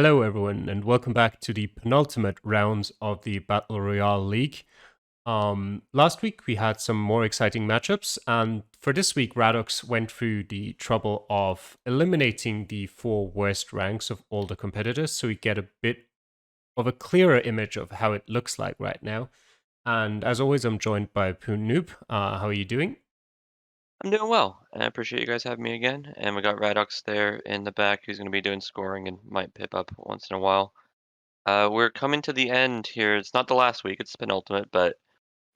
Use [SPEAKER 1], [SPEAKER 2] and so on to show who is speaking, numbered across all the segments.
[SPEAKER 1] Hello, everyone, and welcome back to the penultimate rounds of the Battle Royale League. Last week we had some more exciting matchups, and for this week, Radox went through the trouble of eliminating the 4 worst ranks of all the competitors, so we get a bit of a clearer image of how it looks like right now. And as always, I'm joined by Pwndnoob. How are you doing?
[SPEAKER 2] I'm doing well, and I appreciate you guys having me again. And we got Radox there in the back who's going to be doing scoring and might pip up once in a while. We're coming to the end here. It's not the last week, it's penultimate, but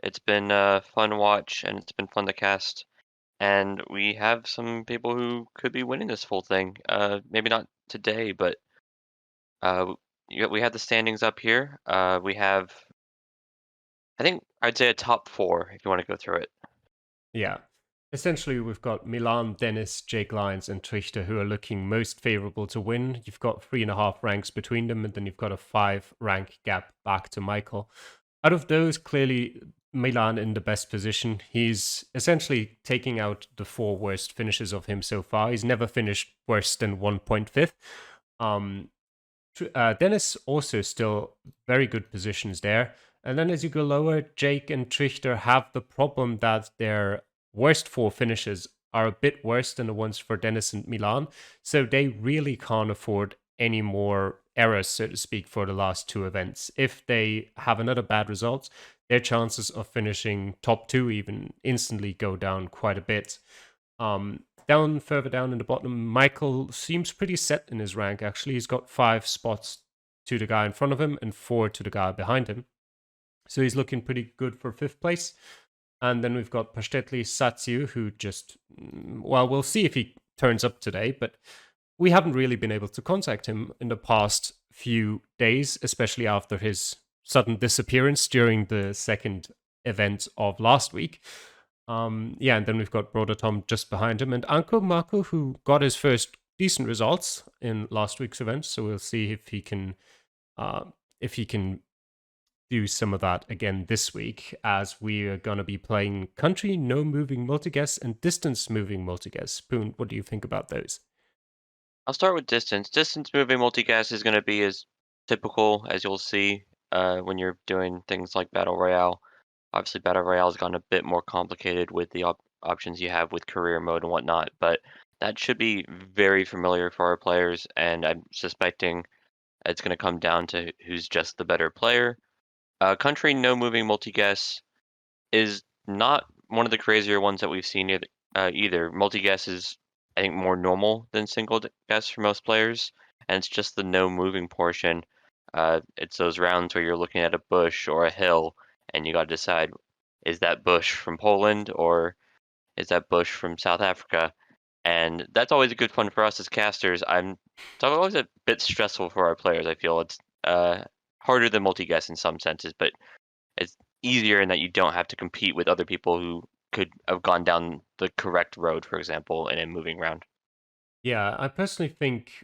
[SPEAKER 2] it's been fun to watch and it's been fun to cast. And we have some people who could be winning this full thing. Maybe not today, but uh, we have the standings up here. We have, I think I'd say a top four if you want to go through it.
[SPEAKER 1] Yeah. Essentially, we've got Milan, Dennis, Jake Lyons, and Trichter who are looking most favorable to win. You've got 3.5 ranks between them, and then you've got a 5 rank gap back to Michael. Out of those, clearly Milan in the best position. He's essentially taking out the 4 worst finishes of him so far. He's never finished worse than 1.5th. Um, Dennis also still very good positions there. And then as you go lower, Jake and Trichter have the problem that their worst 4 finishes are a bit worse than the ones for Dennis and Milan. So they really can't afford any more errors, so to speak, for the last 2 events. If they have another bad result, their chances of finishing top 2 even instantly go down quite a bit. Down further down in the bottom, Michael seems pretty set in his rank, actually. He's got 5 spots to the guy in front of him and 4 to the guy behind him. So he's looking pretty good for 5th place. And then we've got Pastetli Satsiu, who just, well, we'll see if he turns up today, but we haven't really been able to contact him in the past few days, especially after his sudden disappearance during the second event of last week. Yeah, and then we've got Broder Tom just behind him, and Anko Marco, who got his first decent results in last week's event. So we'll see if he can uh, do some of that again this week, as we are going to be playing country, no moving multi-guess, and distance moving multi-guess. Spoon, what do you think about those?
[SPEAKER 2] I'll start with distance. Distance moving multicast is going to be as typical as you'll see when you're doing things like Battle Royale. Obviously, Battle Royale has gotten a bit more complicated with the options you have with career mode and whatnot, but that should be very familiar for our players, and I'm suspecting it's going to come down to who's just the better player. Country no moving multi-guess is not one of the crazier ones that we've seen either. Multi-guess is, I think, more normal than single guess for most players, and it's just the no moving portion. It's those rounds where you're looking at a bush or a hill, and you got to decide, is that bush from Poland or is that bush from South Africa? And that's always a good fun for us as casters. It's always a bit stressful for our players. I feel it's harder than multi-guess in some senses, but it's easier in that you don't have to compete with other people who could have gone down the correct road, for example, in a moving round.
[SPEAKER 1] Yeah, I personally think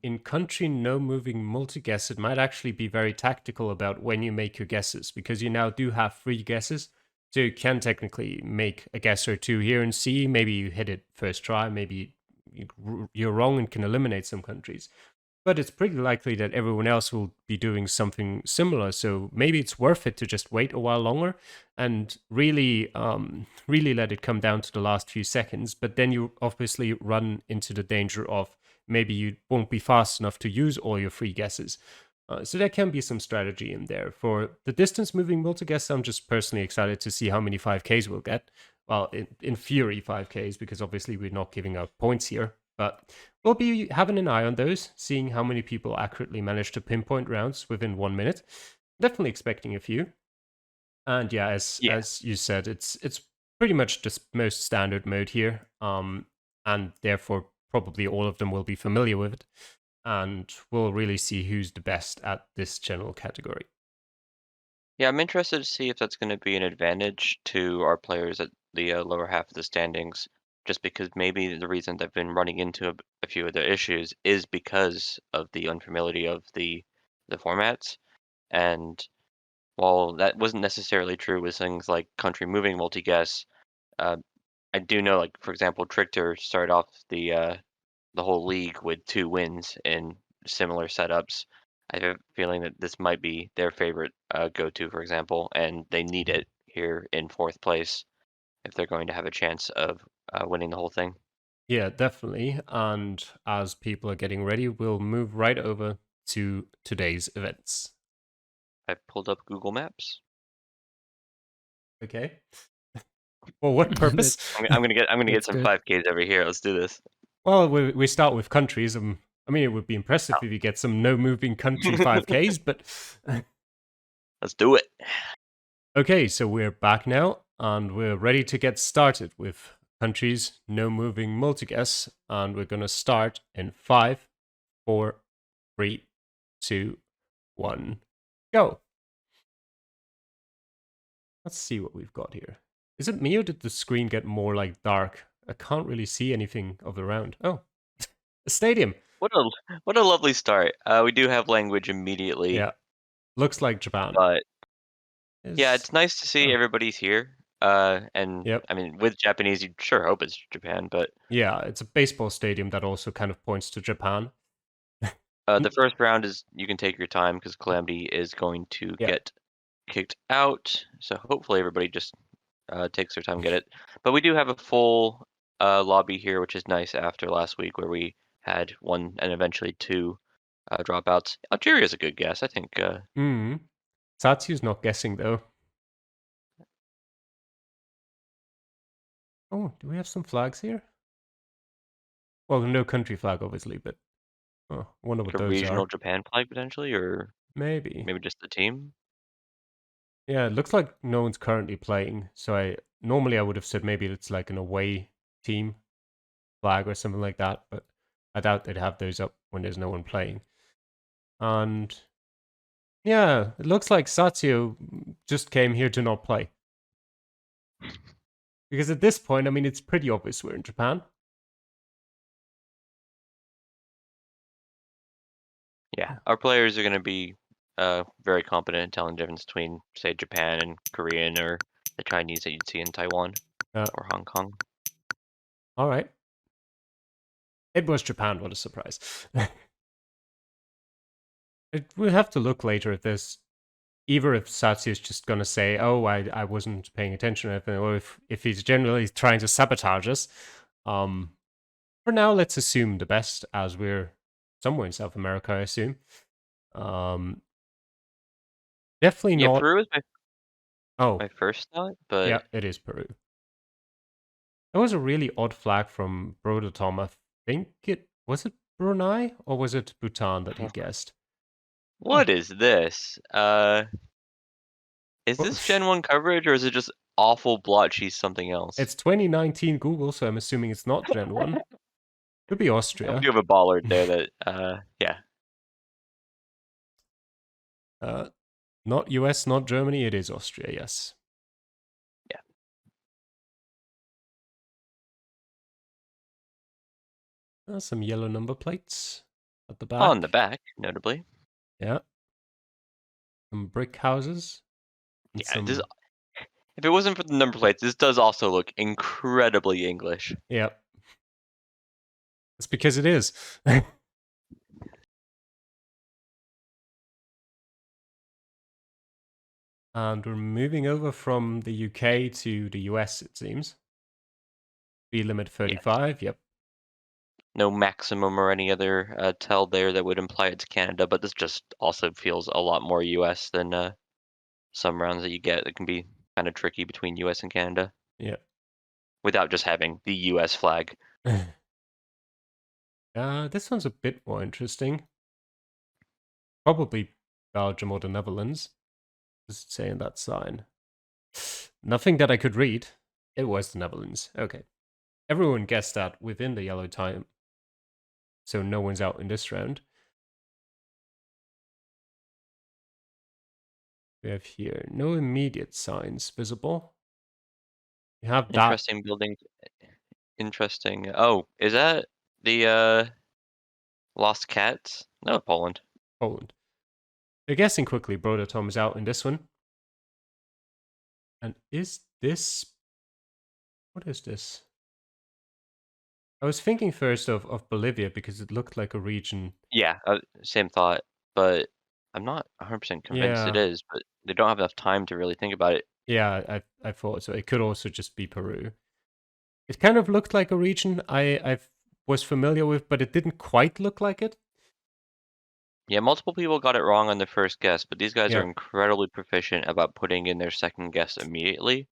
[SPEAKER 1] in country no moving multi-guess, it might actually be very tactical about when you make your guesses, because you now do have 3 guesses. So you can technically make a guess or two here and see. Maybe you hit it first try, maybe you're wrong and can eliminate some countries. But it's pretty likely that everyone else will be doing something similar. So maybe it's worth it to just wait a while longer and really let it come down to the last few seconds. But then you obviously run into the danger of maybe you won't be fast enough to use all your free guesses. So there can be some strategy in there. For the distance moving multi-guess, I'm just personally excited to see how many 5Ks we'll get. Well, in theory, 5Ks, because obviously we're not giving out points here. But we'll be having an eye on those, seeing how many people accurately manage to pinpoint rounds within 1 minute. Definitely expecting a few. And yeah,
[SPEAKER 2] Yeah.
[SPEAKER 1] as you said, it's pretty much just most standard mode here. And therefore probably all of them will be familiar with it. And we'll really see who's the best at this general category.
[SPEAKER 2] Yeah, I'm interested to see if that's going to be an advantage to our players at the lower half of the standings, just because maybe the reason they've been running into a few of the issues is because of the unfamiliarity of the formats. And while that wasn't necessarily true with things like country moving multi-guess, uh, I do know, like for example, Trichter started off the whole league with 2 wins in similar setups. I have a feeling that this might be their favorite go-to, for example, and they need it here in fourth place if they're going to have a chance of winning the whole thing.
[SPEAKER 1] Yeah, definitely. And as people are getting ready, we'll move right over to today's events.
[SPEAKER 2] I've pulled up Google Maps.
[SPEAKER 1] Okay. For what purpose?
[SPEAKER 2] I'm gonna get
[SPEAKER 3] That's
[SPEAKER 2] some
[SPEAKER 3] good.
[SPEAKER 2] 5Ks over here. Let's do this.
[SPEAKER 1] Well, we start with countries. I mean, it would be impressive if you get some no moving country 5Ks, but
[SPEAKER 2] Let's do it.
[SPEAKER 1] okay, so we're back now and we're ready to get started with countries no moving multi-guess, and we're going to start in 5, 4, 3, 2, 1, go. Let's see what we've got here. Is it me or did the screen get more like dark? I can't really see anything of the round. Oh, a stadium.
[SPEAKER 2] What a lovely start. We do have language immediately,
[SPEAKER 1] Yeah, looks like Japan.
[SPEAKER 2] but yeah,
[SPEAKER 1] Is
[SPEAKER 2] it's nice to see
[SPEAKER 1] oh,
[SPEAKER 2] everybody's here. And
[SPEAKER 1] yep.
[SPEAKER 2] I mean, with Japanese, you'd sure hope it's Japan, but
[SPEAKER 1] Yeah, it's a baseball stadium that also kind of points to Japan.
[SPEAKER 2] the first round is you can take your time because Calamity is going to
[SPEAKER 1] Yeah.
[SPEAKER 2] get kicked out. So hopefully everybody just takes their time to get it. But we do have a full lobby here, which is nice after last week where we had one and eventually two dropouts. Algeria is a good guess. I think
[SPEAKER 1] Satsu's not guessing though. Oh, do we have some flags here? Well, no country flag, obviously, but I wonder what
[SPEAKER 2] a
[SPEAKER 1] those
[SPEAKER 2] regional
[SPEAKER 1] are.
[SPEAKER 2] Japan flag potentially, or
[SPEAKER 1] Maybe.
[SPEAKER 2] maybe just the team.
[SPEAKER 1] Yeah, it looks like no one's currently playing. So I would have said maybe it's like an away team flag or something like that, but I doubt they'd have those up when there's no one playing. And yeah, it looks like Satsu just came here to not play. Because at this point, I mean, it's pretty obvious we're in Japan.
[SPEAKER 2] Yeah, our players are going to be very competent in telling the difference between, say, Japan and Korean, or the Chinese that you'd see in Taiwan or Hong Kong.
[SPEAKER 1] All right. It was Japan, what a surprise. We'll have to look later at this. Either if Satsu is just going to say, oh, I wasn't paying attention or anything, or if he's generally trying to sabotage us. For now, let's assume the best, as we're somewhere in South America, I assume. Definitely
[SPEAKER 2] Yeah,
[SPEAKER 1] not.
[SPEAKER 2] Peru is
[SPEAKER 1] Oh,
[SPEAKER 2] my first thought, but
[SPEAKER 1] yeah, it is Peru. That was a really odd flag from Broder Tom. I think was it Brunei or was it Bhutan that he guessed?
[SPEAKER 2] what is this? Is
[SPEAKER 1] Well,
[SPEAKER 2] this Gen 1 coverage, or is it just awful blotchy something else?
[SPEAKER 1] it's 2019 Google, so I'm assuming it's not Gen 1. Could be
[SPEAKER 2] We
[SPEAKER 1] Austria.
[SPEAKER 2] do have a baller there that, yeah.
[SPEAKER 1] Not US, not Germany, it is Austria, yes. Some yellow number plates at the back.
[SPEAKER 2] On the back, notably.
[SPEAKER 1] Yeah. Some brick houses. And
[SPEAKER 2] Yeah,
[SPEAKER 1] some...
[SPEAKER 2] if it wasn't for the number plates, this does also look incredibly English.
[SPEAKER 1] Yeah. It's because it is. And we're moving over from the UK to the US, it seems. Speed limit 35, yes. Yep.
[SPEAKER 2] No maximum or any other tell there that would imply it's Canada, but this just also feels a lot more US than some rounds that you get that can be kind of tricky between US and Canada.
[SPEAKER 1] Yeah.
[SPEAKER 2] Without just having the US flag.
[SPEAKER 1] This one's a bit more interesting. Probably Belgium or the Netherlands. Does it say in that sign? Nothing that I could read. It was the Netherlands. Okay. Everyone guessed that within the yellow time. So no one's out in this round. We have here no immediate signs visible. We have that.
[SPEAKER 2] Interesting buildings. Interesting. Oh, is that the Lost Cats? No, Poland.
[SPEAKER 1] Poland. They're guessing quickly. Broder Tom is out in this one. And is this... What is this? I was thinking first of Bolivia because it looked like a region.
[SPEAKER 2] Yeah, same thought, but I'm not 100% convinced it
[SPEAKER 1] Yeah,
[SPEAKER 2] is, but they don't have enough time to really think about it.
[SPEAKER 1] yeah, I thought so. It could also just be Peru. It kind of looked like a region I was familiar with, but it didn't quite look like it.
[SPEAKER 2] Yeah, multiple people got it wrong on their first guess, but these guys are
[SPEAKER 1] Yeah.
[SPEAKER 2] incredibly proficient about putting in their second guess immediately,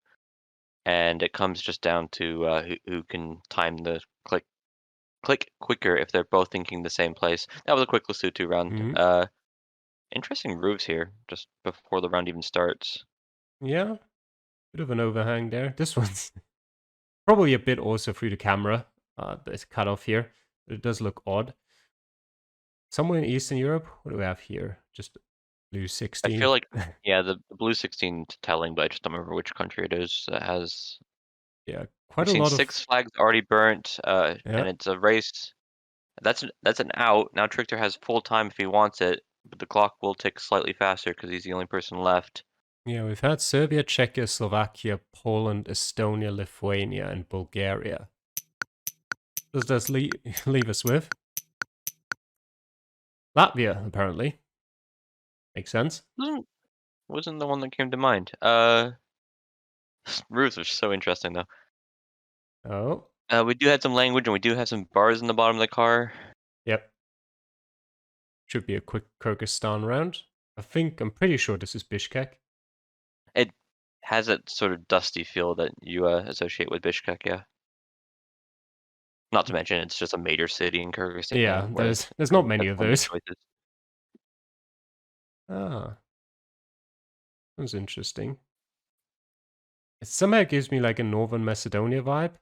[SPEAKER 2] and it comes just down to who can time the click quicker if they're both thinking the same place. That was a quick Lesotho round.
[SPEAKER 1] Hmm.
[SPEAKER 2] Interesting roofs here just before the round even starts.
[SPEAKER 1] Yeah, bit of an overhang there. This one's probably a bit also through the camera. It's cut off here. It does look odd. Somewhere in Eastern Europe. What do we have here? Just blue
[SPEAKER 2] I feel
[SPEAKER 1] 16.
[SPEAKER 2] like, yeah, the blue 16 's telling, but I just don't remember which country it is that has.
[SPEAKER 1] Yeah,
[SPEAKER 2] We've
[SPEAKER 1] quite a
[SPEAKER 2] seen
[SPEAKER 1] lot
[SPEAKER 2] six
[SPEAKER 1] of.
[SPEAKER 2] flags already burnt,
[SPEAKER 1] Yeah,
[SPEAKER 2] and it's a race. That's an out. Now Trickster has full time if he wants it, but the clock will tick slightly faster because he's the only person left.
[SPEAKER 1] yeah. We've had Serbia, Czechia, Slovakia, Poland, Estonia, Lithuania, and Bulgaria. Does this leave us with Latvia? Apparently, makes sense.
[SPEAKER 2] Wasn't the one that came to mind. Roofs are so interesting though.
[SPEAKER 1] Oh,
[SPEAKER 2] We do have some language and we do have some bars in the bottom of the car.
[SPEAKER 1] yep. Should be a quick Kyrgyzstan round. I'm pretty sure this is Bishkek.
[SPEAKER 2] It has that sort of dusty feel that you associate with Bishkek, yeah. Not to mention it's just a major city in
[SPEAKER 1] Yeah,
[SPEAKER 2] Kyrgyzstan where
[SPEAKER 1] there's not many
[SPEAKER 2] that's
[SPEAKER 1] of
[SPEAKER 2] one of the
[SPEAKER 1] those.
[SPEAKER 2] choices.
[SPEAKER 1] Ah, that's interesting. It somehow gives me like a Northern Macedonia vibe.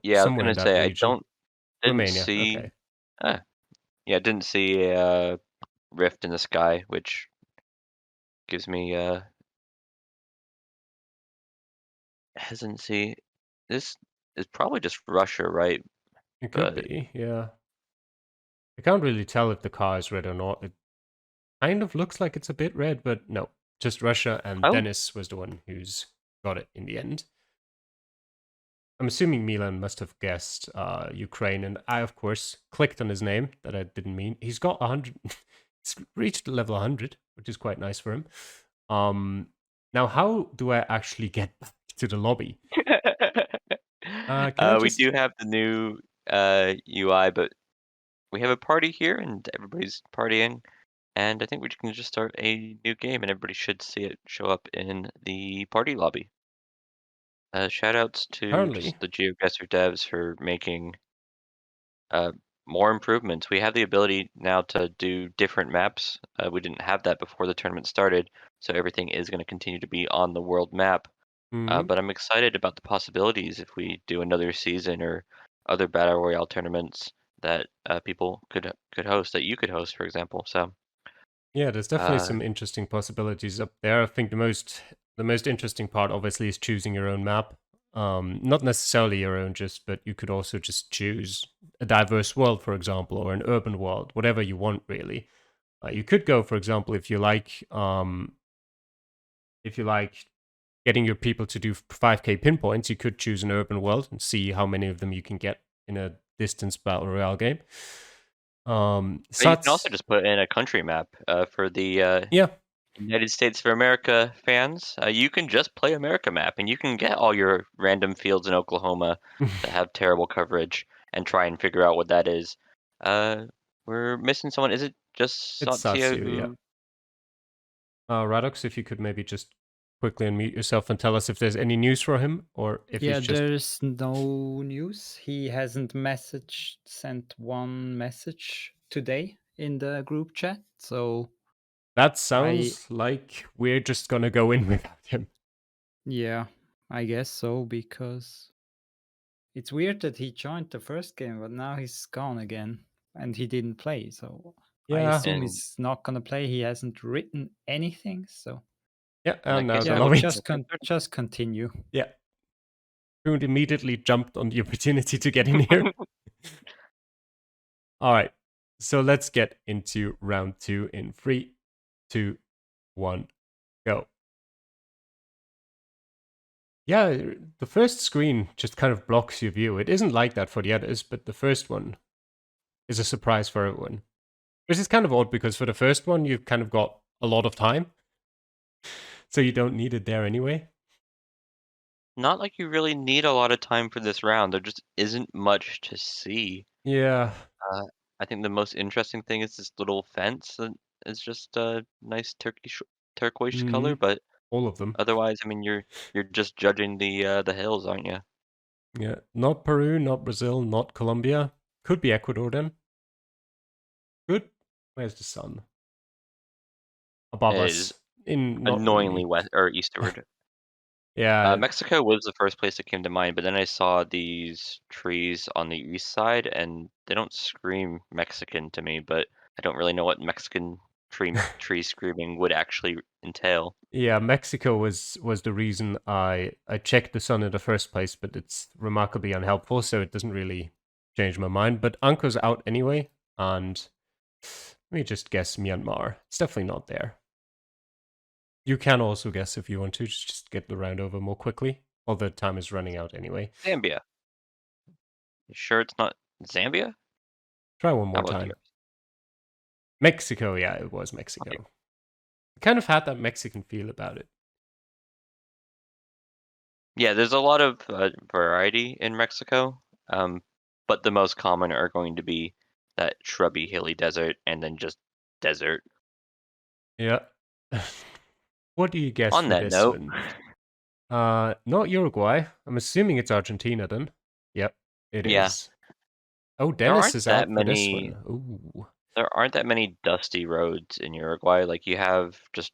[SPEAKER 2] Yeah, I was
[SPEAKER 1] Somewhere in
[SPEAKER 2] gonna
[SPEAKER 1] that
[SPEAKER 2] say I
[SPEAKER 1] region.
[SPEAKER 2] didn't
[SPEAKER 1] Romania.
[SPEAKER 2] see
[SPEAKER 1] Okay.
[SPEAKER 2] ah, yeah, didn't see a rift in the sky, which gives me hesitancy. This is probably just Russia, right?
[SPEAKER 1] It could
[SPEAKER 2] But
[SPEAKER 1] be. Yeah. I can't really tell if the car is red or not. It kind of looks like it's a bit red, but no. Just Russia, and
[SPEAKER 2] oh,
[SPEAKER 1] Dennis was the one who's got it in the end. I'm assuming Milan must have guessed Ukraine, and I, of course, clicked on his name that I didn't mean. He's got 100. He's reached level 100, which is quite nice for him. Now, how do I actually get back to the lobby? Can I
[SPEAKER 2] we
[SPEAKER 1] just?
[SPEAKER 2] do have the new UI, but we have a party here and everybody's partying. And I think we can just start a new game and everybody should see it show up in the party lobby. Shout outs to
[SPEAKER 1] Apparently,
[SPEAKER 2] just the Geoguessr devs for making uh, more improvements. We have the ability now to do different maps. We didn't have that before the tournament started, so everything is going to continue to be on the world map.
[SPEAKER 1] hmm,
[SPEAKER 2] But I'm excited about the possibilities if we do another season or other battle royale tournaments that people could host, that you could host, for example. So
[SPEAKER 1] yeah, there's definitely
[SPEAKER 2] uh,
[SPEAKER 1] some interesting possibilities up there. I think the most interesting part, obviously, is choosing your own map. Not necessarily your own, just but you could also just choose a diverse world, for example, or an urban world, whatever you want, really. You could go, for example, if you like getting your people to do 5K pinpoints, you could choose an urban world and see how many of them you can get in a distance battle royale game.
[SPEAKER 2] but you can also
[SPEAKER 1] Sats,
[SPEAKER 2] just put in a country map for the
[SPEAKER 1] yeah,
[SPEAKER 2] United States of America fans. You can just play America map, and you can get all your random fields in Oklahoma that have terrible coverage, and try and figure out what that is. Uh, we're missing someone. Is it just
[SPEAKER 1] it's
[SPEAKER 2] Satya
[SPEAKER 1] Satsu, yeah.
[SPEAKER 2] who?
[SPEAKER 1] Radox, if you could maybe just quickly unmute yourself and tell us if there's any news for him or if
[SPEAKER 3] Yeah,
[SPEAKER 1] he's just.
[SPEAKER 3] there's no news. He hasn't sent one message today in the group chat. So
[SPEAKER 1] That
[SPEAKER 3] I,
[SPEAKER 1] sounds like we're just gonna go in without him.
[SPEAKER 3] yeah, I guess so, because it's weird that he joined the first game, but now he's gone again and he didn't play. So I
[SPEAKER 1] Yeah,
[SPEAKER 3] assume
[SPEAKER 2] And
[SPEAKER 3] he's not gonna play. He hasn't written anything. So
[SPEAKER 1] yeah,
[SPEAKER 2] in
[SPEAKER 1] and
[SPEAKER 2] that
[SPEAKER 1] now
[SPEAKER 2] case,
[SPEAKER 1] the
[SPEAKER 3] yeah,
[SPEAKER 2] I will
[SPEAKER 1] lobby.
[SPEAKER 2] check my search.
[SPEAKER 3] just continue.
[SPEAKER 1] Yeah, Poond immediately jumped on the opportunity to get in here. All right, so let's get into round two in 3, 2, 1, go. Yeah, the first screen just kind of blocks your view. It isn't like that for the others, but the first one is a surprise for everyone. Which is kind of odd because for the first one, you've kind of got a lot of time. So you don't need it there anyway.
[SPEAKER 2] Not like you really need a lot of time for this round. There just isn't much to see.
[SPEAKER 1] Yeah.
[SPEAKER 2] Uh, I think the most interesting thing is this little fence that is just a nice turquoise color,
[SPEAKER 1] Mhm.
[SPEAKER 2] but
[SPEAKER 1] All of them.
[SPEAKER 2] otherwise, I mean, you're just judging the hills, aren't you?
[SPEAKER 1] Yeah. Not Peru, not Brazil, not Colombia. Could be Ecuador then. Good. Where's the sun? Above
[SPEAKER 2] It
[SPEAKER 1] us.
[SPEAKER 2] is
[SPEAKER 1] Not
[SPEAKER 2] annoyingly
[SPEAKER 1] really.
[SPEAKER 2] west or eastward.
[SPEAKER 1] Yeah.
[SPEAKER 2] Mexico was the first place that came to mind, but then I saw these trees on the east side, and they don't scream Mexican to me, but I don't really know what Mexican tree screaming would actually entail.
[SPEAKER 1] Yeah, Mexico was the reason I checked the sun in the first place, but it's remarkably unhelpful, so it doesn't really change my mind. But Anko's out anyway, and let me just guess Myanmar. It's definitely not there. You can also guess if you want to, just get the round over more quickly. Although time is running out anyway.
[SPEAKER 2] Zambia. You sure it's not Zambia?
[SPEAKER 1] Try one
[SPEAKER 2] How
[SPEAKER 1] more
[SPEAKER 2] about
[SPEAKER 1] time.
[SPEAKER 2] yours?
[SPEAKER 1] Mexico, yeah, it was
[SPEAKER 2] Okay.
[SPEAKER 1] Mexico. I kind of had that Mexican feel about it.
[SPEAKER 2] Yeah, there's a lot of variety in Mexico, but the most common are going to be that shrubby, hilly desert and then just desert.
[SPEAKER 1] Yeah. What do you guess
[SPEAKER 2] On
[SPEAKER 1] for
[SPEAKER 2] that
[SPEAKER 1] this
[SPEAKER 2] note,
[SPEAKER 1] one? Not Uruguay. I'm assuming it's Argentina then. Yep, it
[SPEAKER 2] yeah,
[SPEAKER 1] is. Oh,
[SPEAKER 2] there
[SPEAKER 1] Dennis
[SPEAKER 2] aren't
[SPEAKER 1] is
[SPEAKER 2] that
[SPEAKER 1] out for this
[SPEAKER 2] many
[SPEAKER 1] one. Ooh.
[SPEAKER 2] there aren't that many dusty roads in Uruguay. Like you have just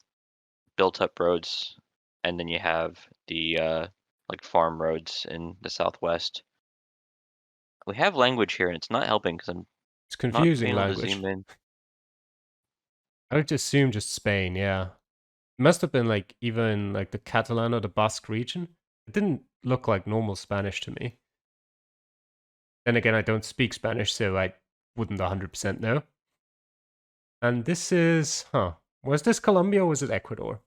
[SPEAKER 2] built up roads, and then you have the like farm roads in the southwest. We have language here, and it's not helping because I'm
[SPEAKER 1] It's
[SPEAKER 2] not
[SPEAKER 1] confusing
[SPEAKER 2] being able to
[SPEAKER 1] language.
[SPEAKER 2] zoom in.
[SPEAKER 1] I would assume just Spain, yeah. It must have been like even like the Catalan or the Basque region. It didn't look like normal Spanish to me. Then again, I don't speak Spanish, so I wouldn't 100% know. And this is, was this Colombia or was it Ecuador?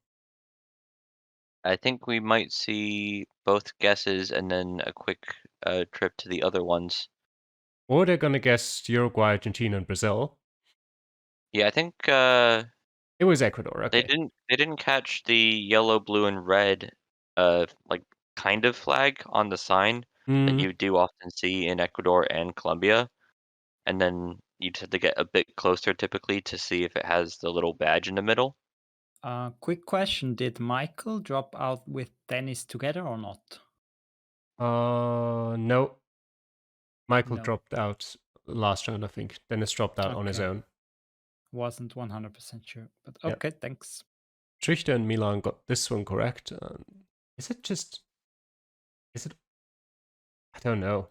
[SPEAKER 2] I think we might see both guesses and then a quick trip to the other ones.
[SPEAKER 1] Or they're gonna guess Uruguay, Argentina, and Brazil.
[SPEAKER 2] Yeah, I think
[SPEAKER 1] It was Ecuador,
[SPEAKER 2] they
[SPEAKER 1] okay.
[SPEAKER 2] didn't catch the yellow, blue, and red like kind of flag on the sign that
[SPEAKER 1] Hmm.
[SPEAKER 2] you do often see in Ecuador and Colombia, and then you just have to get a bit closer typically to see if it has the little badge in the middle.
[SPEAKER 3] Quick question: did Michael drop out with Dennis together or not?
[SPEAKER 1] No. Michael
[SPEAKER 3] No.
[SPEAKER 1] dropped out last round, I think. Dennis dropped out on his
[SPEAKER 3] Okay.
[SPEAKER 1] own.
[SPEAKER 3] Wasn't 100% sure, but
[SPEAKER 1] Yep.
[SPEAKER 3] okay, thanks.
[SPEAKER 1] Trichter and Milan got this one correct. Is it just? Is it? I don't know.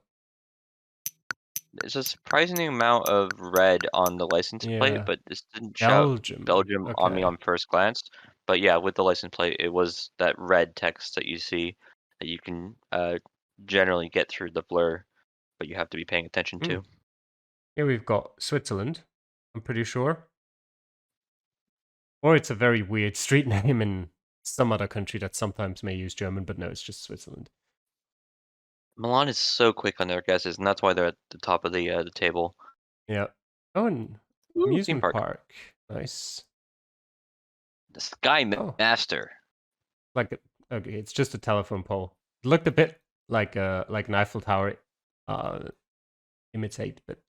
[SPEAKER 2] There's a surprising amount of red on the license plate,
[SPEAKER 1] Yeah.
[SPEAKER 2] but this didn't shout
[SPEAKER 1] Belgium.
[SPEAKER 2] Belgium on me
[SPEAKER 1] Okay.
[SPEAKER 2] on first glance. But yeah, with the license plate, it was that red text that you see that you can generally get through the blur, but you have to be paying attention
[SPEAKER 1] Hmm.
[SPEAKER 2] to.
[SPEAKER 1] Here we've got Switzerland, I'm pretty sure. Or it's a very weird street name in some other country that sometimes may use German, but no, it's just Switzerland.
[SPEAKER 2] Milan is so quick on their guesses, and that's why they're at the top of the table.
[SPEAKER 1] Yeah. Oh, and
[SPEAKER 2] Ooh, theme
[SPEAKER 1] amusement
[SPEAKER 2] park.
[SPEAKER 1] park. Nice.
[SPEAKER 2] The Sky
[SPEAKER 1] Oh,
[SPEAKER 2] Master.
[SPEAKER 1] like okay, it's just a telephone pole. It looked a bit like an Eiffel Tower uh imitate, but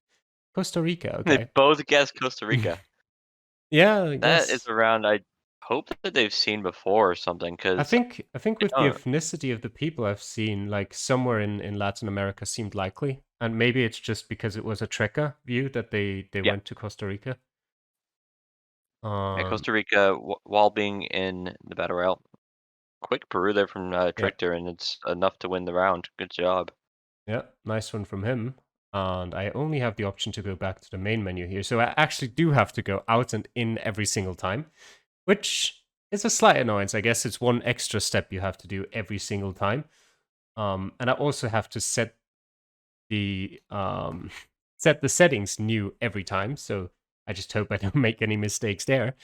[SPEAKER 1] Costa Rica,
[SPEAKER 2] They
[SPEAKER 1] okay.
[SPEAKER 2] both guessed Costa Rica.
[SPEAKER 1] Yeah, I
[SPEAKER 2] That is
[SPEAKER 1] guess.
[SPEAKER 2] a round I hope that they've seen before or something, because
[SPEAKER 1] I think
[SPEAKER 2] I
[SPEAKER 1] with the
[SPEAKER 2] don't.
[SPEAKER 1] ethnicity of the people I've seen, like somewhere in Latin America seemed likely. And maybe it's just because it was a trekker view that they
[SPEAKER 2] Yeah.
[SPEAKER 1] went to Costa Rica.
[SPEAKER 2] Yeah,
[SPEAKER 1] Um
[SPEAKER 2] Costa Rica, while being in the Battle Royale, quick Peru there from
[SPEAKER 1] yeah,
[SPEAKER 2] Trichter, and it's enough to win the round. Good job.
[SPEAKER 1] yeah, nice one from him. And I only have the option to go back to the main menu here. So I actually do have to go out and in every single time, which is a slight annoyance. I guess it's one extra step you have to do every single time. And I also have to set the set the settings new every time. So I just hope I don't make any mistakes there.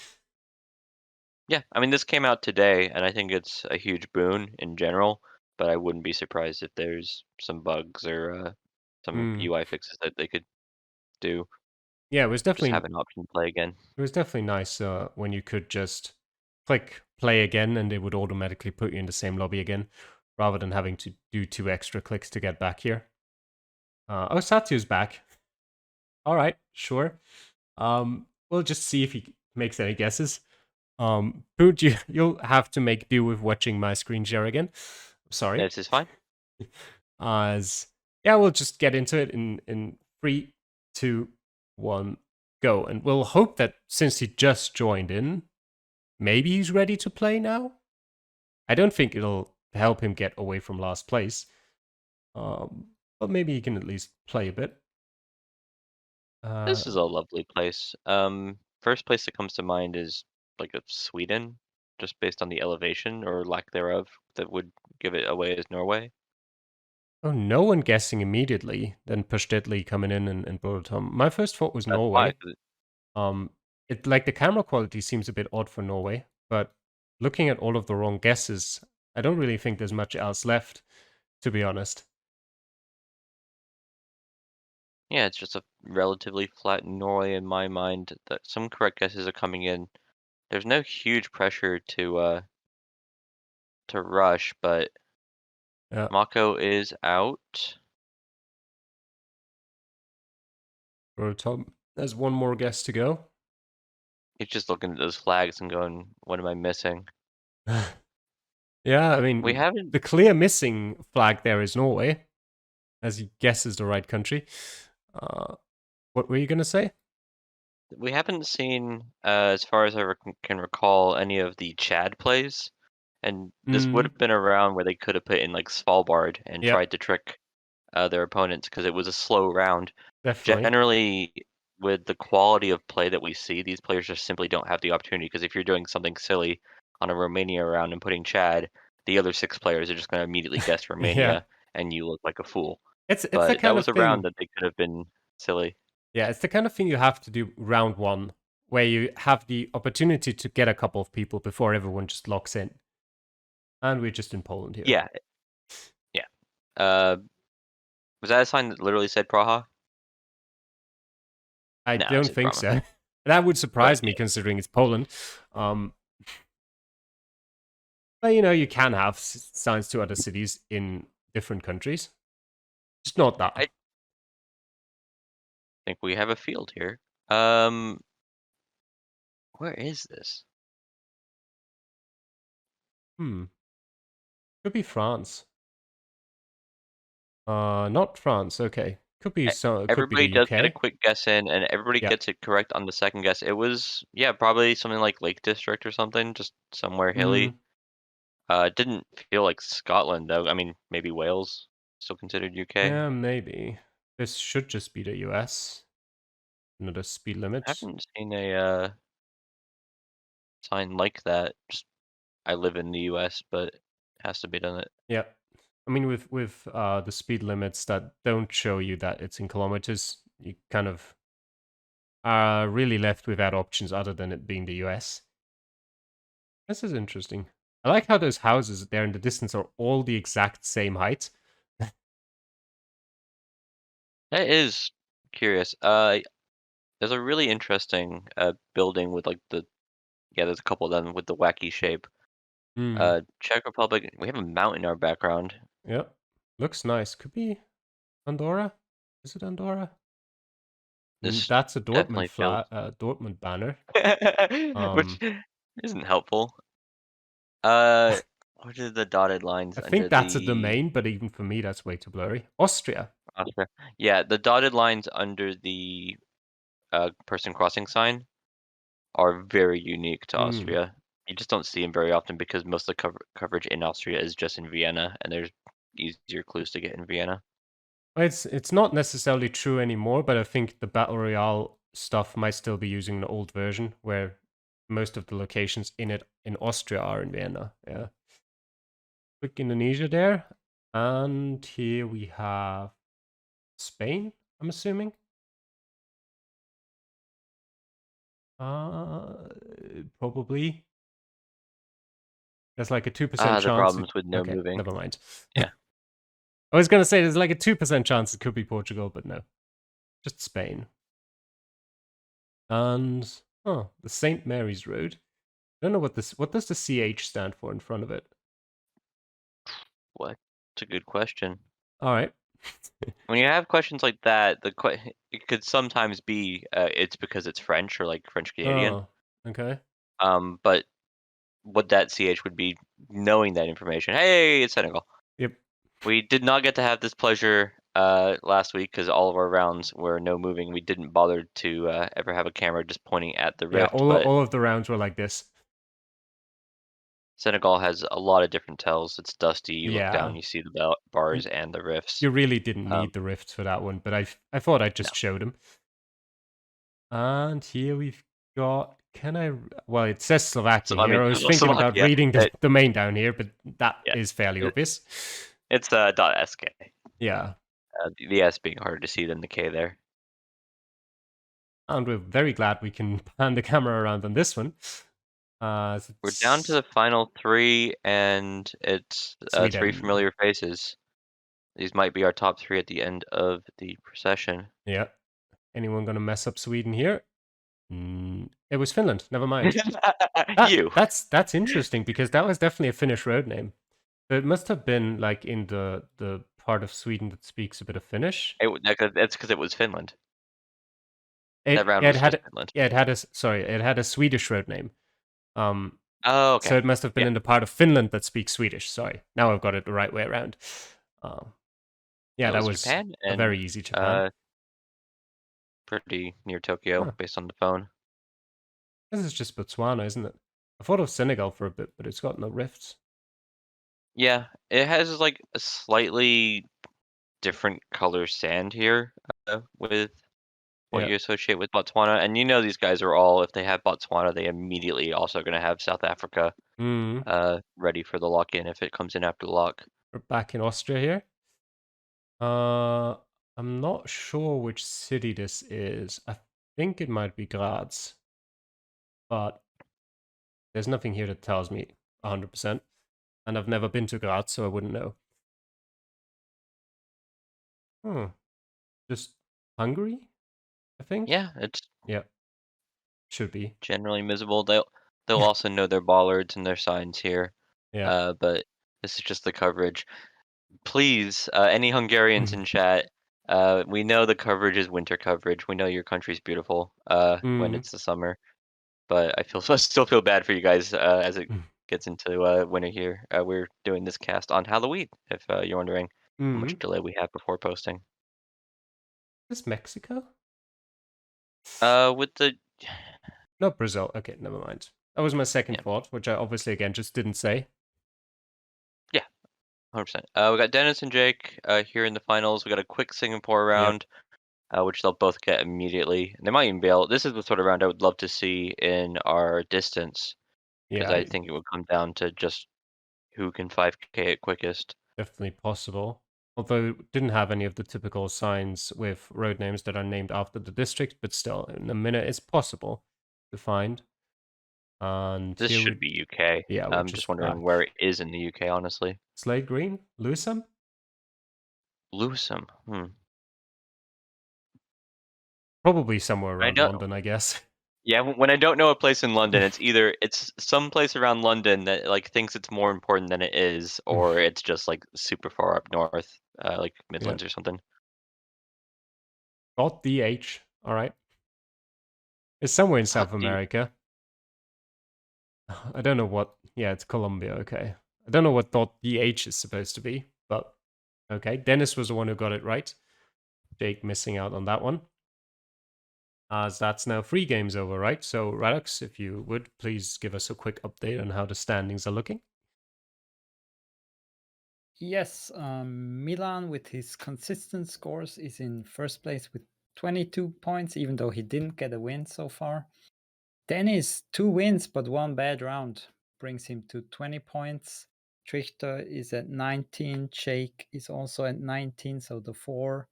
[SPEAKER 2] Yeah, I mean, this came out today, and I think it's a huge boon in general. but I wouldn't be surprised if there's some bugs or some
[SPEAKER 1] Mm.
[SPEAKER 2] UI fixes that they could do.
[SPEAKER 1] Yeah, it was
[SPEAKER 2] Just have
[SPEAKER 1] definitely
[SPEAKER 2] an option to play again.
[SPEAKER 1] nice when you could just click play again and it would automatically put you in the same lobby again, rather than having to do 2 extra clicks to get back here. Oh, Satu's back. All right, sure. We'll just see if he makes any guesses. Boot, you'll have to make do with watching my screen share again. Sorry.
[SPEAKER 2] This is fine.
[SPEAKER 1] As yeah, we'll just get into it in 3, 2, 1, go, and we'll hope that since he just joined in, maybe he's ready to play now. I don't think it'll help him get away from last place, but maybe he can at least play a bit.
[SPEAKER 2] This is a lovely place. First place that comes to mind is like of Sweden, just based on the elevation or lack thereof that would give it away as Norway.
[SPEAKER 1] Oh, no one guessing immediately. Then Pwndnoob coming in and Brodertom. My first thought was
[SPEAKER 2] That's why.
[SPEAKER 1] Norway.
[SPEAKER 2] 'Cause
[SPEAKER 1] It like the camera quality seems a bit odd for Norway, but looking at all of the wrong guesses, I don't really think there's much else left, to be honest.
[SPEAKER 2] Yeah, it's just a relatively flat Norway in my mind. That some correct guesses are coming in. There's no huge pressure to rush, but
[SPEAKER 1] Yeah,
[SPEAKER 2] Mako is out.
[SPEAKER 1] Brodertom. There's one more guess to go.
[SPEAKER 2] He's just looking at those flags and going, "What am I missing?"
[SPEAKER 1] Yeah, I
[SPEAKER 2] We
[SPEAKER 1] mean,
[SPEAKER 2] haven't
[SPEAKER 1] the clear missing flag there is Norway, as he guesses the right country. Uh, what were you gonna say?
[SPEAKER 2] we haven't seen, as far as can recall, any of the Chad plays, and this would
[SPEAKER 1] Mm,
[SPEAKER 2] have been around where they could have put in like Svalbard and
[SPEAKER 1] yep,
[SPEAKER 2] tried to trick their opponents because it was a slow round.
[SPEAKER 1] definitely.
[SPEAKER 2] Generally, with the quality of play that we see, these players just simply don't have the opportunity because if you're doing something silly on a Romania round and putting Chad, the other 6 players are just going to immediately guess
[SPEAKER 1] Yeah,
[SPEAKER 2] Romania and you look like a fool.
[SPEAKER 1] it's the
[SPEAKER 2] But that
[SPEAKER 1] kind of
[SPEAKER 2] was a round
[SPEAKER 1] thing.
[SPEAKER 2] that they could have been silly.
[SPEAKER 1] Yeah, it's the kind of thing you have to do round one, where you have the opportunity to get a couple of people before everyone just locks in. And we're just in Poland here.
[SPEAKER 2] Yeah, yeah. Uh, was that a sign that literally said Praha?
[SPEAKER 1] I
[SPEAKER 2] No, it
[SPEAKER 1] don't
[SPEAKER 2] said
[SPEAKER 1] think
[SPEAKER 2] Brahma.
[SPEAKER 1] so. That would surprise me
[SPEAKER 2] Okay.
[SPEAKER 1] considering it's Poland. Um, but you know, you can have signs to other cities in different countries. Just not
[SPEAKER 2] I
[SPEAKER 1] that.
[SPEAKER 2] think we have a field here. Um, where is this?
[SPEAKER 1] Hmm. Could be France. Not France. Okay. Could be
[SPEAKER 2] E
[SPEAKER 1] so. Could be
[SPEAKER 2] Everybody
[SPEAKER 1] the
[SPEAKER 2] does get a
[SPEAKER 1] UK.
[SPEAKER 2] quick guess in, and everybody
[SPEAKER 1] Yeah.
[SPEAKER 2] gets it correct on the second guess. It was, yeah, probably something like Lake District or something, just somewhere
[SPEAKER 1] Hmm.
[SPEAKER 2] hilly. It didn't feel like Scotland, though. I mean, maybe Wales, still considered UK.
[SPEAKER 1] Yeah, maybe. This should just be the US. Another speed
[SPEAKER 2] I
[SPEAKER 1] limit.
[SPEAKER 2] haven't seen a sign like that. Just I live in the US, but it has to be done it.
[SPEAKER 1] Yeah. I mean, with the speed limits that don't show you that it's in kilometers, you kind of are really left without options other than it being the US. This is interesting. I like how those houses there in the distance are all the exact same height.
[SPEAKER 2] That is curious. There's a really interesting building with like the yeah, there's a couple of them with the wacky shape.
[SPEAKER 1] Hmm.
[SPEAKER 2] Czech Republic, we have a mountain in our background.
[SPEAKER 1] Yep. Looks nice. Could be Andorra. Is it Andorra?
[SPEAKER 2] This
[SPEAKER 1] That's a Dortmund
[SPEAKER 2] definitely feels
[SPEAKER 1] flag, Dortmund banner.
[SPEAKER 2] which
[SPEAKER 1] Um,
[SPEAKER 2] isn't helpful. Uh, what are the dotted lines
[SPEAKER 1] I
[SPEAKER 2] under
[SPEAKER 1] think that's a
[SPEAKER 2] the
[SPEAKER 1] domain, but even for me, that's way too blurry. Austria.
[SPEAKER 2] Austria? Yeah, the dotted lines under the person crossing sign are very unique to
[SPEAKER 1] Hmm.
[SPEAKER 2] Austria. You just don't see them very often because most of the coverage in Austria is just in Vienna, and there's easier clues to get in Vienna.
[SPEAKER 1] It's not necessarily true anymore, but I think the Battle Royale stuff might still be using an old version where most of the locations in it in Austria are in Vienna. Yeah. Quick Indonesia there. And here we have Spain, I'm assuming. Uh Probably. There's like a 2%
[SPEAKER 2] The
[SPEAKER 1] chance.
[SPEAKER 2] problems with no
[SPEAKER 1] Okay,
[SPEAKER 2] moving.
[SPEAKER 1] never mind.
[SPEAKER 2] Yeah.
[SPEAKER 1] I was going to say there's like a 2% chance it could be Portugal, but no. Just Spain. And, the St. Mary's Road. I don't know what does the CH stand for in front of it?
[SPEAKER 2] What? It's a good question.
[SPEAKER 1] All right.
[SPEAKER 2] When you have questions like that, it could sometimes be it's because it's French or like French Canadian.
[SPEAKER 1] Oh, okay.
[SPEAKER 2] But what that CH would be knowing that information. Hey, it's Senegal.
[SPEAKER 1] Yep.
[SPEAKER 2] We did not get to have this pleasure last week because all of our rounds were no moving. We didn't bother to ever have a camera just pointing at the
[SPEAKER 1] Yeah,
[SPEAKER 2] rift. But
[SPEAKER 1] all of the rounds were like this.
[SPEAKER 2] Senegal has a lot of different tells. It's dusty. You look down,
[SPEAKER 1] Yeah.
[SPEAKER 2] you see the bars and the rifts.
[SPEAKER 1] You really didn't need the rifts for that one, but I thought I'd just show them. And here we've got, well, it says Slovakia here. I was thinking about reading the domain down here, but that is fairly obvious.
[SPEAKER 2] It's .sk.
[SPEAKER 1] Yeah.
[SPEAKER 2] The S being harder to see than the K there.
[SPEAKER 1] And we're very glad we can pan the camera around on this one.
[SPEAKER 2] We're down to the final 3, and it's 3 familiar faces. These might be our top 3 at the end of the procession.
[SPEAKER 1] Yeah. Anyone going to mess up Sweden here? It was Finland. Never mind. That's interesting because that was definitely a Finnish road name. So it must have been like in the part of Sweden that speaks a bit of Finnish.
[SPEAKER 2] That's because it was Finland.
[SPEAKER 1] That round was just Finland. Yeah, it had a Swedish road name.
[SPEAKER 2] Oh, okay.
[SPEAKER 1] So it must have been in the part of Finland that speaks Swedish. Sorry. Now I've got it the right way around. Yeah, that was
[SPEAKER 2] Japan
[SPEAKER 1] a very easy Japan.
[SPEAKER 2] Pretty near Tokyo, based on the phone.
[SPEAKER 1] This is just Botswana, isn't it? I thought of Senegal for a bit, but it's got no rifts.
[SPEAKER 2] Yeah, it has like a slightly different color sand here with what you associate with Botswana. And you know these guys are all, if they have Botswana, they immediately also going to have South Africa ready for the lock-in if it comes in after the lock.
[SPEAKER 1] We're back in Austria here. I'm not sure which city this is. I think it might be Graz. But there's nothing here that tells me 100%. And I've never been to Graz, so I wouldn't know. Just Hungary, I think?
[SPEAKER 2] Yeah, it's...
[SPEAKER 1] Yeah. Should be.
[SPEAKER 2] Generally visible. They'll also know their bollards and their signs here.
[SPEAKER 1] Yeah.
[SPEAKER 2] But this is just the coverage. Please, any Hungarians in chat, we know the coverage is winter coverage. We know your country's beautiful when it's the summer. But I still feel bad for you guys as it gets into winter here. We're doing this cast on Halloween, if you're wondering how much delay we have before posting.
[SPEAKER 1] Is this Mexico?
[SPEAKER 2] With the...
[SPEAKER 1] No, Brazil. Okay, never mind. That was my second thought, which I obviously, again, just didn't say.
[SPEAKER 2] Yeah, 100%. We got Dennis and Jake here in the finals. We got a quick Singapore round, which they'll both get immediately. And they might even be able... This is the sort of round I would love to see in our distance. Because I think it would come down to just who can 5K it quickest.
[SPEAKER 1] Definitely possible. Although it didn't have any of the typical signs with road names that are named after the district, but still, in a minute, it's possible to find. And
[SPEAKER 2] this should be UK.
[SPEAKER 1] Yeah,
[SPEAKER 2] I'm just wondering where it is in the UK, honestly.
[SPEAKER 1] Slade Green? Lewisham?
[SPEAKER 2] Lewisham.
[SPEAKER 1] Probably somewhere around London, I guess.
[SPEAKER 2] Yeah, when I don't know a place in London, it's some place around London that like thinks it's more important than it is, or it's just like super far up north, like Midlands or something.
[SPEAKER 1] .dh, all right. It's somewhere in South America. I don't know what. Yeah, it's Colombia. Okay, I don't know what .dh is supposed to be, but okay. Dennis was the one who got it right. Jake missing out on that one. As that's now 3 games over, right? So, Radux, if you would, please give us a quick update on how the standings are looking.
[SPEAKER 3] Yes, Milan, with his consistent scores, is in first place with 22 points, even though he didn't get a win so far. Dennis, 2 wins, but 1 bad round, brings him to 20 points. Trichter is at 19. Jake is also at 19, so the 4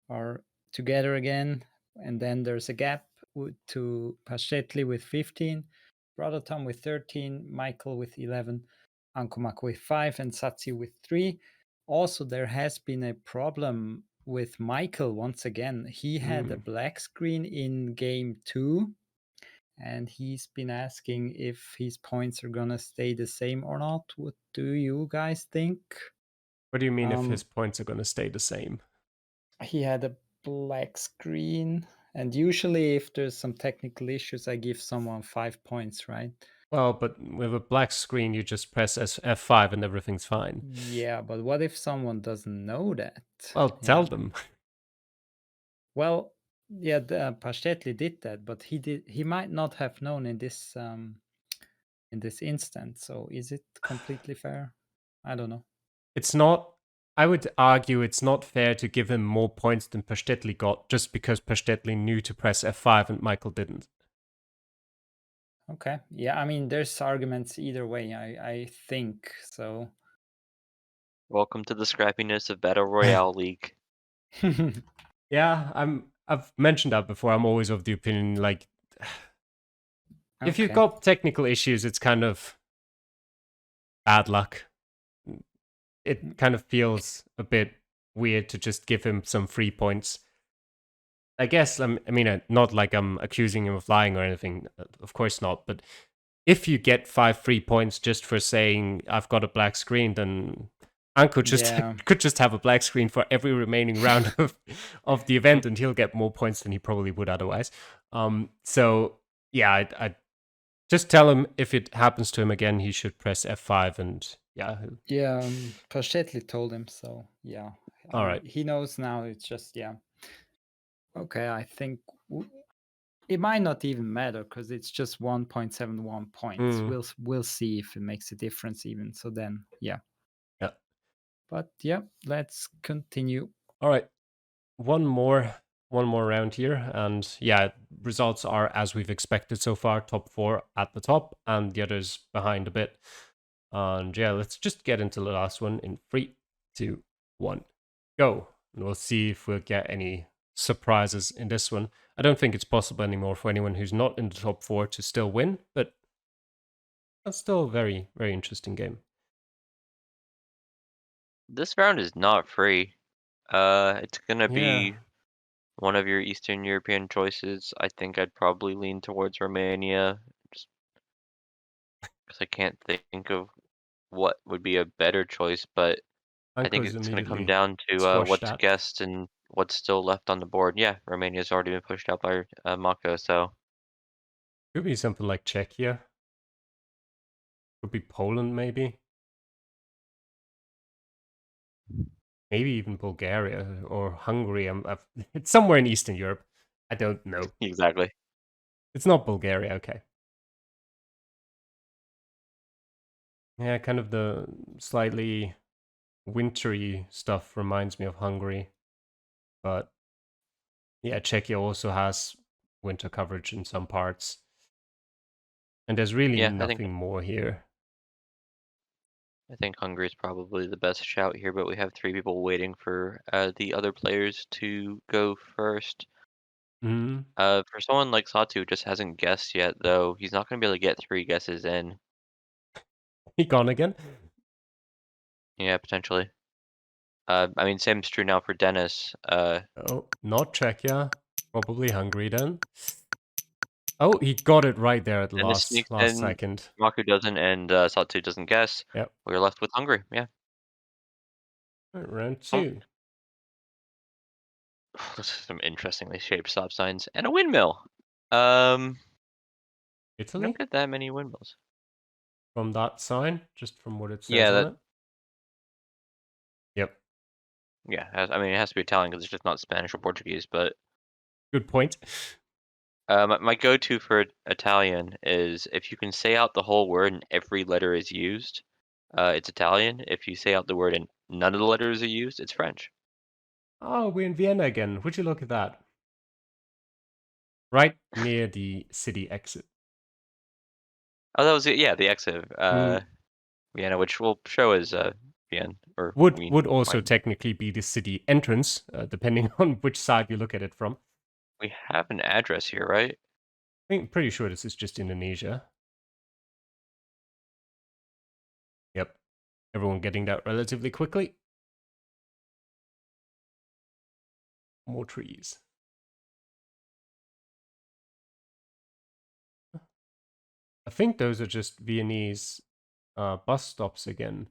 [SPEAKER 3] are together again. And then there's a gap to Pashetli with 15, Brother Tom with 13, Michael with 11, Ankumak with 5 and Satsi with 3. Also, there has been a problem with Michael once again. He had a black screen in game 2, and he's been asking if his points are gonna stay the same or not. What do you guys think?
[SPEAKER 1] What do you mean if his points are going to stay the same?
[SPEAKER 3] He had a black screen, and usually if there's some technical issues, I give someone 5 points, right?
[SPEAKER 1] Well, but with a black screen, you just press F5 and everything's fine.
[SPEAKER 3] Yeah, but what if someone doesn't know that?
[SPEAKER 1] Well, tell them.
[SPEAKER 3] Well, yeah, Pashtetli did that, but he might not have known in this instance. So is it completely fair? I don't know.
[SPEAKER 1] It's not. I would argue it's not fair to give him more points than Pashtetli got just because Pashtetli knew to press F5 and Michael didn't.
[SPEAKER 3] Okay. Yeah, I mean, there's arguments either way, I think so.
[SPEAKER 2] Welcome to the scrappiness of Battle Royale League.
[SPEAKER 1] Yeah, I've mentioned that before. I'm always of the opinion, like, if you've
[SPEAKER 3] Okay.
[SPEAKER 1] got technical issues, it's kind of bad luck. It kind of feels a bit weird to just give him some free points. I guess, I mean, not like I'm accusing him of lying or anything, of course not, but if you get 5 free points just for saying, I've got a black screen, then Anko just could just have a black screen for every remaining round of the event, and he'll get more points than he probably would otherwise. So, yeah, I just tell him if it happens to him again, he should press F5 and yeah.
[SPEAKER 3] Yeah, Pashtetli told him, so yeah.
[SPEAKER 1] All right.
[SPEAKER 3] He knows now, it's just, yeah. Okay, I think it might not even matter because it's just 1.71 points. We'll see if it makes a difference even. So then, yeah.
[SPEAKER 1] Yeah.
[SPEAKER 3] But yeah, let's continue.
[SPEAKER 1] All right. One more round here, and yeah, results are as we've expected so far. Top 4 at the top, and the others behind a bit. And yeah, let's just get into the last one in 3, 2, 1, go. And we'll see if we'll get any surprises in this one. I don't think it's possible anymore for anyone who's not in the top 4 to still win, but that's still a very, very interesting game.
[SPEAKER 2] This round is not free. It's gonna be one of your Eastern European choices. I think I'd probably lean towards Romania, just because I can't think of what would be a better choice, but I think
[SPEAKER 1] Anko's
[SPEAKER 2] it's gonna come
[SPEAKER 1] immediately
[SPEAKER 2] down to
[SPEAKER 1] squashed
[SPEAKER 2] what's
[SPEAKER 1] that.
[SPEAKER 2] guessed and what's still left on the board. Yeah, Romania's already been pushed out by Mako, so
[SPEAKER 1] Could be something like Czechia. Could be Poland, maybe. Maybe even Bulgaria or Hungary. It's somewhere in Eastern Europe. I don't know.
[SPEAKER 2] exactly.
[SPEAKER 1] It's not Bulgaria, okay. Yeah, kind of the slightly wintry stuff reminds me of Hungary. But yeah, Czechia also has winter coverage in some parts. And there's really nothing more here.
[SPEAKER 2] I think Hungary is probably the best shout here, but we have 3 people waiting for the other players to go first. For someone like Satu who just hasn't guessed yet, though, he's not going to be able to get 3 guesses in.
[SPEAKER 1] He gone again?
[SPEAKER 2] Yeah, potentially. I mean, same's true now for Dennis.
[SPEAKER 1] Oh, not Czechia. Probably Hungary then. Oh, he got it right there at the
[SPEAKER 2] Dennis
[SPEAKER 1] last
[SPEAKER 2] sneaks in,
[SPEAKER 1] second.
[SPEAKER 2] Maku doesn't, and Satu doesn't guess.
[SPEAKER 1] Yep.
[SPEAKER 2] We're left with Hungary, yeah.
[SPEAKER 1] Right, round 2.
[SPEAKER 2] This is some interestingly shaped stop signs. And a windmill!
[SPEAKER 1] Italy?
[SPEAKER 2] Don't get that many windmills.
[SPEAKER 1] From that sign? Just from what it says
[SPEAKER 2] Yeah,
[SPEAKER 1] on it? Yep.
[SPEAKER 2] Yeah, I mean, it has to be Italian because it's just not Spanish or Portuguese, but...
[SPEAKER 1] Good point.
[SPEAKER 2] My go-to for Italian is if you can say out the whole word and every letter is used, it's Italian. If you say out the word and none of the letters are used, it's French.
[SPEAKER 1] Oh, we're in Vienna again. Would you look at that? Right near the city exit.
[SPEAKER 2] Oh, that was it. Yeah, the exit of Vienna, which will show as Vienna or
[SPEAKER 1] would also technically be the city entrance, depending on which side you look at it from.
[SPEAKER 2] We have an address here, right?
[SPEAKER 1] I'm pretty sure this is just Indonesia. Yep. Everyone getting that relatively quickly. More trees. I think those are just Viennese bus stops again.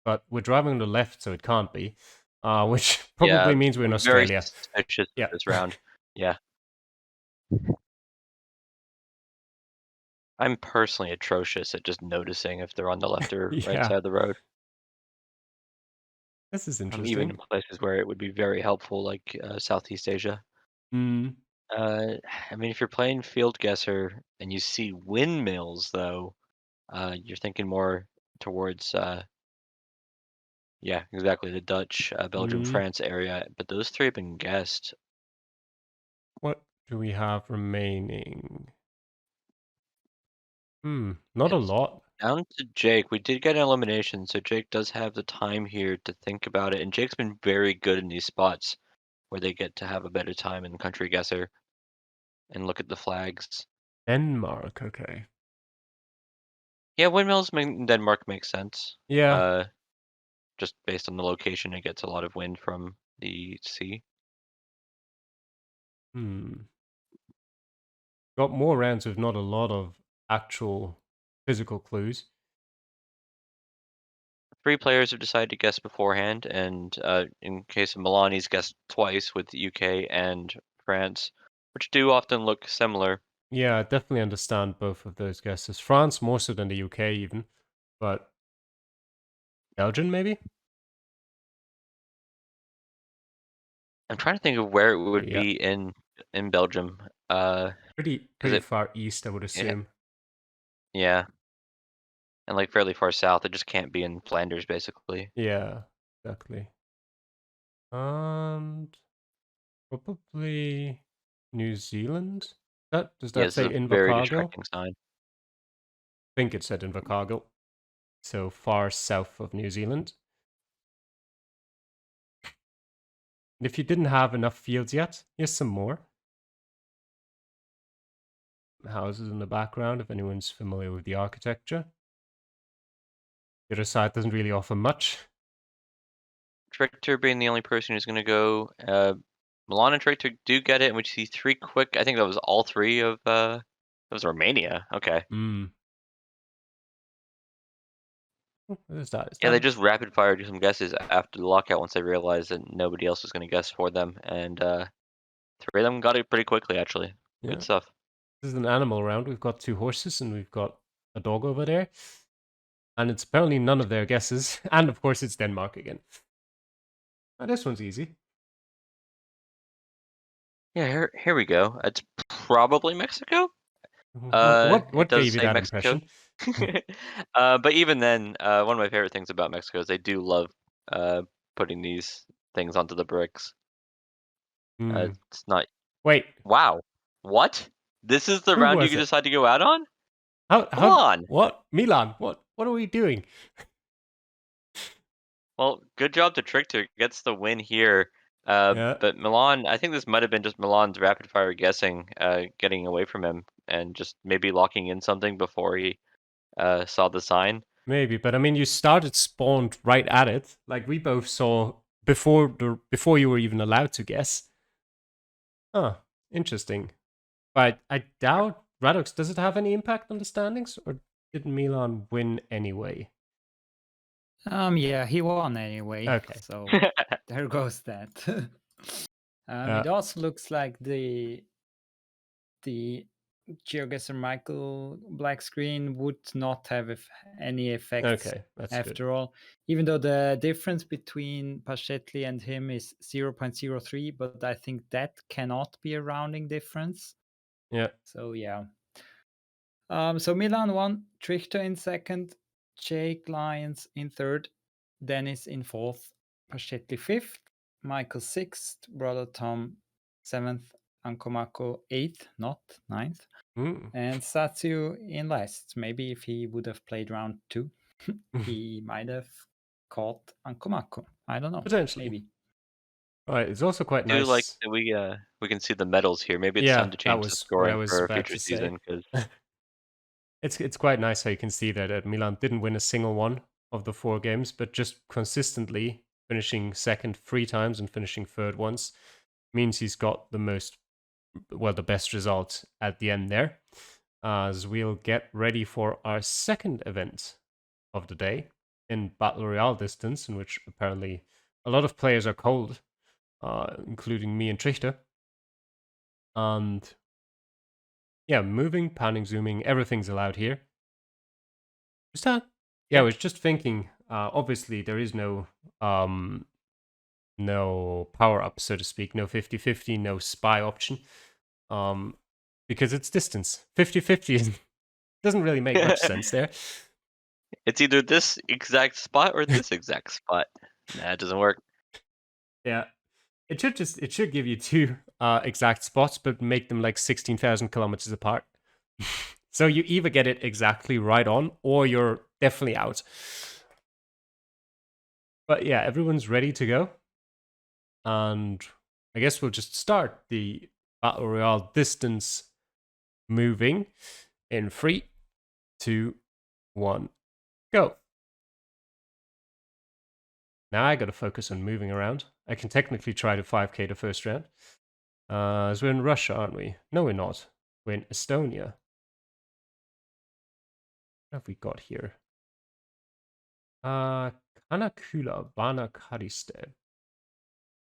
[SPEAKER 1] But we're driving on the left, so it can't be. Which probably
[SPEAKER 2] Yeah,
[SPEAKER 1] means we're in
[SPEAKER 2] very
[SPEAKER 1] Australia.
[SPEAKER 2] suspicious
[SPEAKER 1] Yeah.
[SPEAKER 2] this round. Yeah. I'm personally atrocious at just noticing if they're on the left or right
[SPEAKER 1] Yeah.
[SPEAKER 2] side of the road.
[SPEAKER 1] This is
[SPEAKER 2] Even
[SPEAKER 1] interesting.
[SPEAKER 2] in places where it would be very helpful, like Southeast Asia.
[SPEAKER 1] Hmm.
[SPEAKER 2] I mean, if you're playing Field Guesser and you see windmills, though, you're thinking more towards, yeah, exactly, the Dutch, Belgium,
[SPEAKER 1] Hmm.
[SPEAKER 2] France area. But those three have been guessed.
[SPEAKER 1] What do we have remaining? Not a
[SPEAKER 2] It's
[SPEAKER 1] lot.
[SPEAKER 2] down to Jake. We did get an elimination, so Jake does have the time here to think about it. And Jake's been very good in these spots where they get to have a better time in Country Guesser and look at the flags.
[SPEAKER 1] Denmark, okay.
[SPEAKER 2] Yeah, windmills in Denmark makes sense.
[SPEAKER 1] Yeah.
[SPEAKER 2] Just based on the location, it gets a lot of wind from the sea.
[SPEAKER 1] Got more rounds with not a lot of actual physical clues.
[SPEAKER 2] 3 players have decided to guess beforehand, and in case of Milan, he's guessed twice with the UK and France, which do often look similar.
[SPEAKER 1] Yeah, I definitely understand both of those guesses. France more so than the UK even, but Belgium maybe?
[SPEAKER 2] I'm trying to think of where it would
[SPEAKER 1] Yeah,
[SPEAKER 2] be in Belgium, because
[SPEAKER 1] pretty
[SPEAKER 2] it
[SPEAKER 1] far east, I would
[SPEAKER 2] yeah,
[SPEAKER 1] assume.
[SPEAKER 2] yeah, and like fairly far south. It just can't be in Flanders, basically.
[SPEAKER 1] Yeah, exactly. And probably New Zealand? Does
[SPEAKER 2] Yeah,
[SPEAKER 1] that
[SPEAKER 2] this is
[SPEAKER 1] say
[SPEAKER 2] a very
[SPEAKER 1] Invercargill?
[SPEAKER 2] distracting sign.
[SPEAKER 1] I think it said Invercargill. So far south of New Zealand. And if you didn't have enough fields yet, here's some more. Houses in the background, if anyone's familiar with the architecture. The other side doesn't really offer much.
[SPEAKER 2] Trictor being the only person who's going to go. Milan and Trictor do get it, and we see 3 quick. I think that was all 3 of. That was Romania. Okay.
[SPEAKER 1] What is that? Is
[SPEAKER 2] Yeah,
[SPEAKER 1] that
[SPEAKER 2] they just rapid fired some guesses after the lockout once they realized that nobody else was going to guess for them, and 3 of them got it pretty quickly. Actually,
[SPEAKER 1] yeah.
[SPEAKER 2] good stuff.
[SPEAKER 1] This is an animal round. We've got 2 horses and we've got a dog over there. And it's apparently none of their guesses. And of course it's Denmark again. Oh, this one's easy.
[SPEAKER 2] Yeah, here we go. It's probably Mexico. It
[SPEAKER 1] What
[SPEAKER 2] does
[SPEAKER 1] gave you
[SPEAKER 2] say
[SPEAKER 1] that
[SPEAKER 2] Mexico.
[SPEAKER 1] impression?
[SPEAKER 2] But even then, one of my favorite things about Mexico is they do love putting these things onto the bricks. It's not.
[SPEAKER 1] Wait,
[SPEAKER 2] Wow. What? This is the
[SPEAKER 1] who
[SPEAKER 2] round you
[SPEAKER 1] was
[SPEAKER 2] can
[SPEAKER 1] it?
[SPEAKER 2] decide to go out on?
[SPEAKER 1] How,
[SPEAKER 2] Milan.
[SPEAKER 1] what? Milan, what are we doing?
[SPEAKER 2] Well, good job to Trickster. Gets the win here.
[SPEAKER 1] Yeah,
[SPEAKER 2] But Milan, I think this might have been just Milan's rapid fire guessing, getting away from him and just maybe locking in something before he saw the sign.
[SPEAKER 1] maybe. But I mean, you started spawned right at it. Like we both saw before you were even allowed to guess. Huh, interesting. But I doubt Radox, does it have any impact on the standings, or did Milan win anyway?
[SPEAKER 3] Yeah, he won anyway.
[SPEAKER 1] Okay.
[SPEAKER 3] So there goes that. It also looks like the Geoguessr Michael black screen would not have any effects
[SPEAKER 1] Okay, that's
[SPEAKER 3] after
[SPEAKER 1] good.
[SPEAKER 3] all. Even though the difference between Pashetli and him is 0.03, but I think that cannot be a rounding difference.
[SPEAKER 1] Yeah.
[SPEAKER 3] So yeah. So Milan won, Trichter in second, Jake Lyons in third, Dennis in fourth, Pashetli fifth, Michael sixth, Brother Tom seventh, Ankomako eighth, not ninth, and Satsu in last. Maybe if he would have played round 2, he might have caught Ankomako. I don't know.
[SPEAKER 1] Potentially.
[SPEAKER 3] Maybe.
[SPEAKER 1] All right, it's also quite
[SPEAKER 2] I do like
[SPEAKER 1] nice.
[SPEAKER 2] that we can see the medals here. Maybe it's
[SPEAKER 1] Yeah,
[SPEAKER 2] time to
[SPEAKER 1] that
[SPEAKER 2] change the
[SPEAKER 1] was what I
[SPEAKER 2] scoring
[SPEAKER 1] was
[SPEAKER 2] for a
[SPEAKER 1] about
[SPEAKER 2] future
[SPEAKER 1] to say.
[SPEAKER 2] season because
[SPEAKER 1] It's quite nice how you can see that Milan didn't win a single one, of the 4 games, but just consistently finishing second 3 times and finishing third once means he's got the best result at the end there. As we'll get ready for our second event of the day in Battle Royale distance, in which apparently a lot of players are cold, including me and Trichter. And yeah, moving, panning, zooming, everything's allowed here. Is that? Yeah, I was just thinking, obviously there is no power up, so to speak, no 50-50, no spy option. Because it's distance. 50-50 doesn't really make much sense there.
[SPEAKER 2] It's either this exact spot or this exact spot. Nah, it doesn't work.
[SPEAKER 1] Yeah. It should give you 2 exact spots, but make them like 16,000 kilometers apart. So you either get it exactly right on, or you're definitely out. But yeah, everyone's ready to go. And I guess we'll just start the Battle Royale distance moving in 3, 2, 1, go. Now I gotta focus on moving around. I can technically try to 5k the first round. As we're in Russia, aren't we? No, we're not. We're in Estonia. What have we got here? Kanakula Banakariste.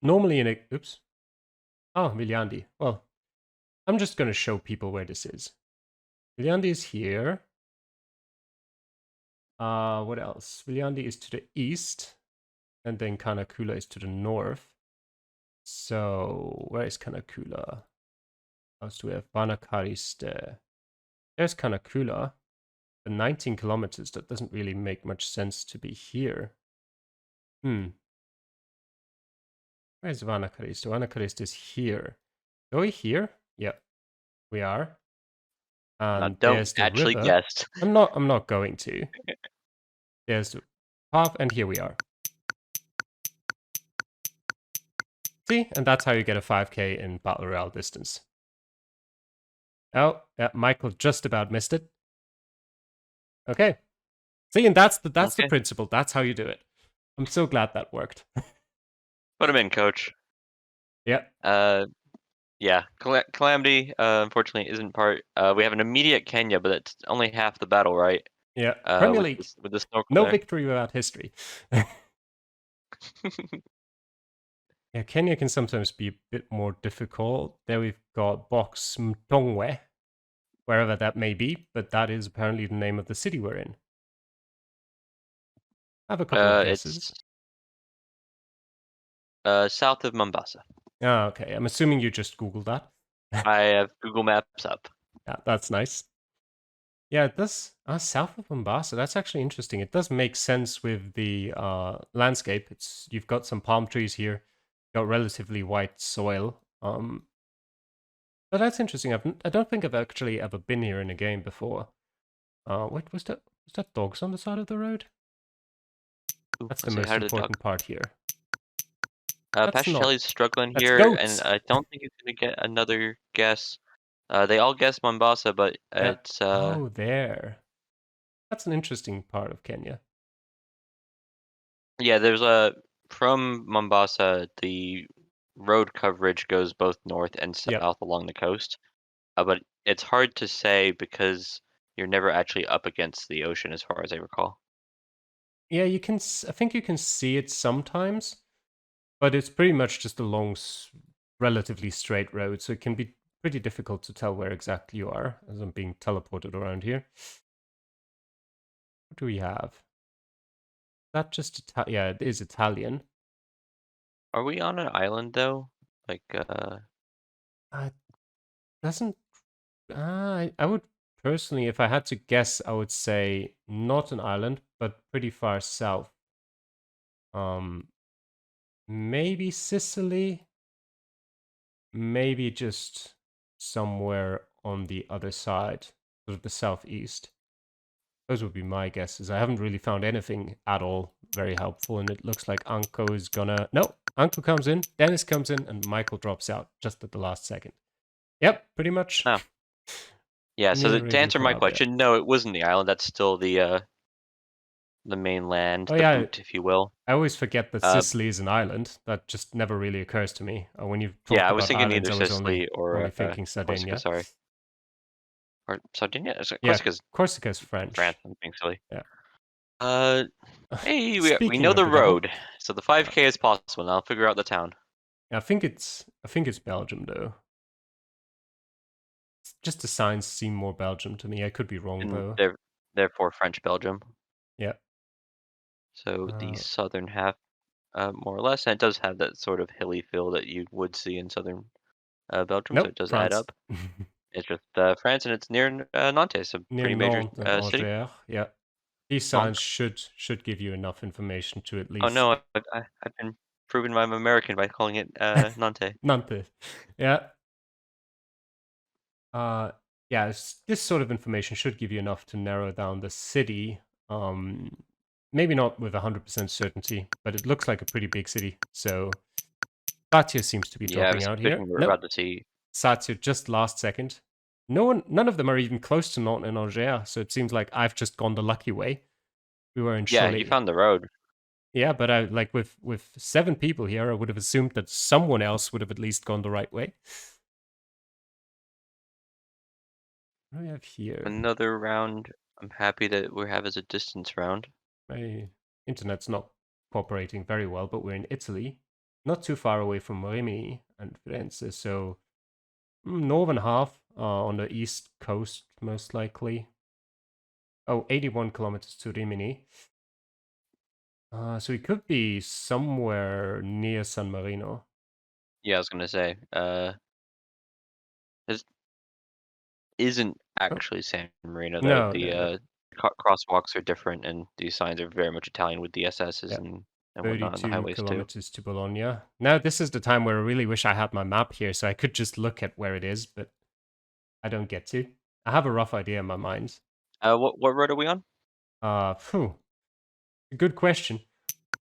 [SPEAKER 1] Normally in a... Oops. Oh, Viljandi. Well, I'm just going to show people where this is. Viljandi is here. What else? Viljandi is to the east. And then Kanakula is to the north. So, where is Kanakula? What else do we have? Banakariste. There's Kanakula. The 19 kilometers, that doesn't really make much sense to be here. Where's Vanakarist? Vanakarist is here. Are we here? Yep, we are. And there's the
[SPEAKER 2] actually
[SPEAKER 1] river.
[SPEAKER 2] guess.
[SPEAKER 1] I'm not going to. There's the path, and here we are. See? And that's how you get a 5k in Battle Royale distance. Oh, yeah, Michael just about missed it. Okay. See, and that's the principle. That's how you do it. I'm so glad that worked.
[SPEAKER 2] Put him in, coach.
[SPEAKER 1] Yep.
[SPEAKER 2] Yeah, Calamity, unfortunately, isn't part. We have an immediate Kenya, but it's only half the battle, right?
[SPEAKER 1] Yeah. Premier League.
[SPEAKER 2] With the snorkel
[SPEAKER 1] no
[SPEAKER 2] there.
[SPEAKER 1] victory without history. Yeah, Kenya can sometimes be a bit more difficult. There we've got Box Mtongwe, wherever that may be, but that is apparently the name of the city we're in. I have a couple of guesses.
[SPEAKER 2] It's south of Mombasa.
[SPEAKER 1] Oh, okay. I'm assuming you just Googled that.
[SPEAKER 2] I have Google Maps up.
[SPEAKER 1] Yeah, that's nice. Yeah, it does. South of Mombasa. That's actually interesting. It does make sense with the landscape. You've got some palm trees here. You've got relatively white soil. But that's interesting. I don't think I've actually ever been here in a game before. Wait, was that dogs on the side of the road? That's the most important part here.
[SPEAKER 2] Pashelli's struggling
[SPEAKER 1] that's
[SPEAKER 2] here,
[SPEAKER 1] goats.
[SPEAKER 2] and I don't think he's going to get another guess. They all guess Mombasa, but it's...
[SPEAKER 1] Oh, there. That's an interesting part of Kenya.
[SPEAKER 2] Yeah, there's from Mombasa, the road coverage goes both north and south along the coast. But it's hard to say because you're never actually up against the ocean, as far as I recall.
[SPEAKER 1] Yeah, you can. I think you can see it sometimes, but it's pretty much just a long, relatively straight road, so it can be pretty difficult to tell where exactly you are, as I'm being teleported around here. What do we have? Is that just yeah, it is Italian.
[SPEAKER 2] Are we on an island though? Like
[SPEAKER 1] doesn't. I would personally, if I had to guess, I would say not an island, but pretty far south. Maybe Sicily. Maybe just somewhere on the other side, sort of the southeast. Those would be my guesses. I haven't really found anything at all very helpful, and it looks like Anko is gonna... No, Anko comes in, Dennis comes in, and Michael drops out just at the last second. Yep, pretty much.
[SPEAKER 2] Oh. Yeah, so to answer my question, no, it wasn't the island. That's still the the mainland,
[SPEAKER 1] Oh
[SPEAKER 2] the
[SPEAKER 1] yeah,
[SPEAKER 2] boot, if you will.
[SPEAKER 1] I always forget that
[SPEAKER 2] Uh,
[SPEAKER 1] Sicily is an island. That just never really occurs to me. When you
[SPEAKER 2] yeah,
[SPEAKER 1] talked
[SPEAKER 2] I was
[SPEAKER 1] about
[SPEAKER 2] thinking
[SPEAKER 1] islands,
[SPEAKER 2] either
[SPEAKER 1] I was only
[SPEAKER 2] Sicily or
[SPEAKER 1] thinking
[SPEAKER 2] Corsica.
[SPEAKER 1] Sardinia.
[SPEAKER 2] Sorry, or Sardinia.
[SPEAKER 1] Yeah,
[SPEAKER 2] Corsica's
[SPEAKER 1] Corsica's
[SPEAKER 2] France.
[SPEAKER 1] French.
[SPEAKER 2] I'm being silly.
[SPEAKER 1] Yeah.
[SPEAKER 2] Uh, hey, we
[SPEAKER 1] Speaking
[SPEAKER 2] know
[SPEAKER 1] of
[SPEAKER 2] the
[SPEAKER 1] the devil,
[SPEAKER 2] road, so the 5K is possible. Now I'll figure out the town.
[SPEAKER 1] I think it's Belgium though. Just the signs seem more Belgium to me. I could be wrong
[SPEAKER 2] And
[SPEAKER 1] though.
[SPEAKER 2] therefore French Belgium.
[SPEAKER 1] Yeah.
[SPEAKER 2] So the
[SPEAKER 1] Uh,
[SPEAKER 2] southern half, more or less, and it does have that sort of hilly feel that you would see in southern Belgium, so
[SPEAKER 1] nope,
[SPEAKER 2] it does add
[SPEAKER 1] France.
[SPEAKER 2] up. It's just France, and it's near Nantes, a
[SPEAKER 1] Near
[SPEAKER 2] pretty major
[SPEAKER 1] Nantes and
[SPEAKER 2] city.
[SPEAKER 1] Angers. Yeah. These signs
[SPEAKER 2] Nantes.
[SPEAKER 1] should give you enough information to at
[SPEAKER 2] Oh
[SPEAKER 1] least
[SPEAKER 2] no, I've been proven I'm American by calling it Nantes.
[SPEAKER 1] Nantes. Yeah. Yeah, this sort of information should give you enough to narrow down the city. Maybe not with 100% certainty, but it looks like a pretty big city. So Satya seems to be
[SPEAKER 2] Yeah, I
[SPEAKER 1] dropping
[SPEAKER 2] was
[SPEAKER 1] out
[SPEAKER 2] thinking
[SPEAKER 1] here.
[SPEAKER 2] we're
[SPEAKER 1] Nope,
[SPEAKER 2] about to see.
[SPEAKER 1] Satya just last second. None of them are even close to Nantes and Angers, so it seems like I've just gone the lucky way. We were in
[SPEAKER 2] Yeah, you
[SPEAKER 1] Cholet.
[SPEAKER 2] found the road.
[SPEAKER 1] Yeah, but I like with 7 people here, I would have assumed that someone else would have at least gone the right way. What do we have here?
[SPEAKER 2] Another round. I'm happy that we have as a distance round.
[SPEAKER 1] My internet's not cooperating very well, but we're in Italy, not too far away from Rimini and Firenze, so northern half on the east coast, most likely. Oh, 81 kilometers to Rimini. So we could be somewhere near San Marino.
[SPEAKER 2] Yeah, I was gonna say. This isn't
[SPEAKER 1] Oh,
[SPEAKER 2] actually San Marino though.
[SPEAKER 1] no, no,
[SPEAKER 2] The
[SPEAKER 1] no.
[SPEAKER 2] crosswalks are different, and these signs are very much Italian with the SS's
[SPEAKER 1] Yeah,
[SPEAKER 2] and whatnot, and the
[SPEAKER 1] 32
[SPEAKER 2] highways too.
[SPEAKER 1] kilometers to Bologna. Now, this is the time where I really wish I had my map here, so I could just look at where it is, but I don't get to. I have a rough idea in my mind.
[SPEAKER 2] What road are we on?
[SPEAKER 1] Phew. Good question.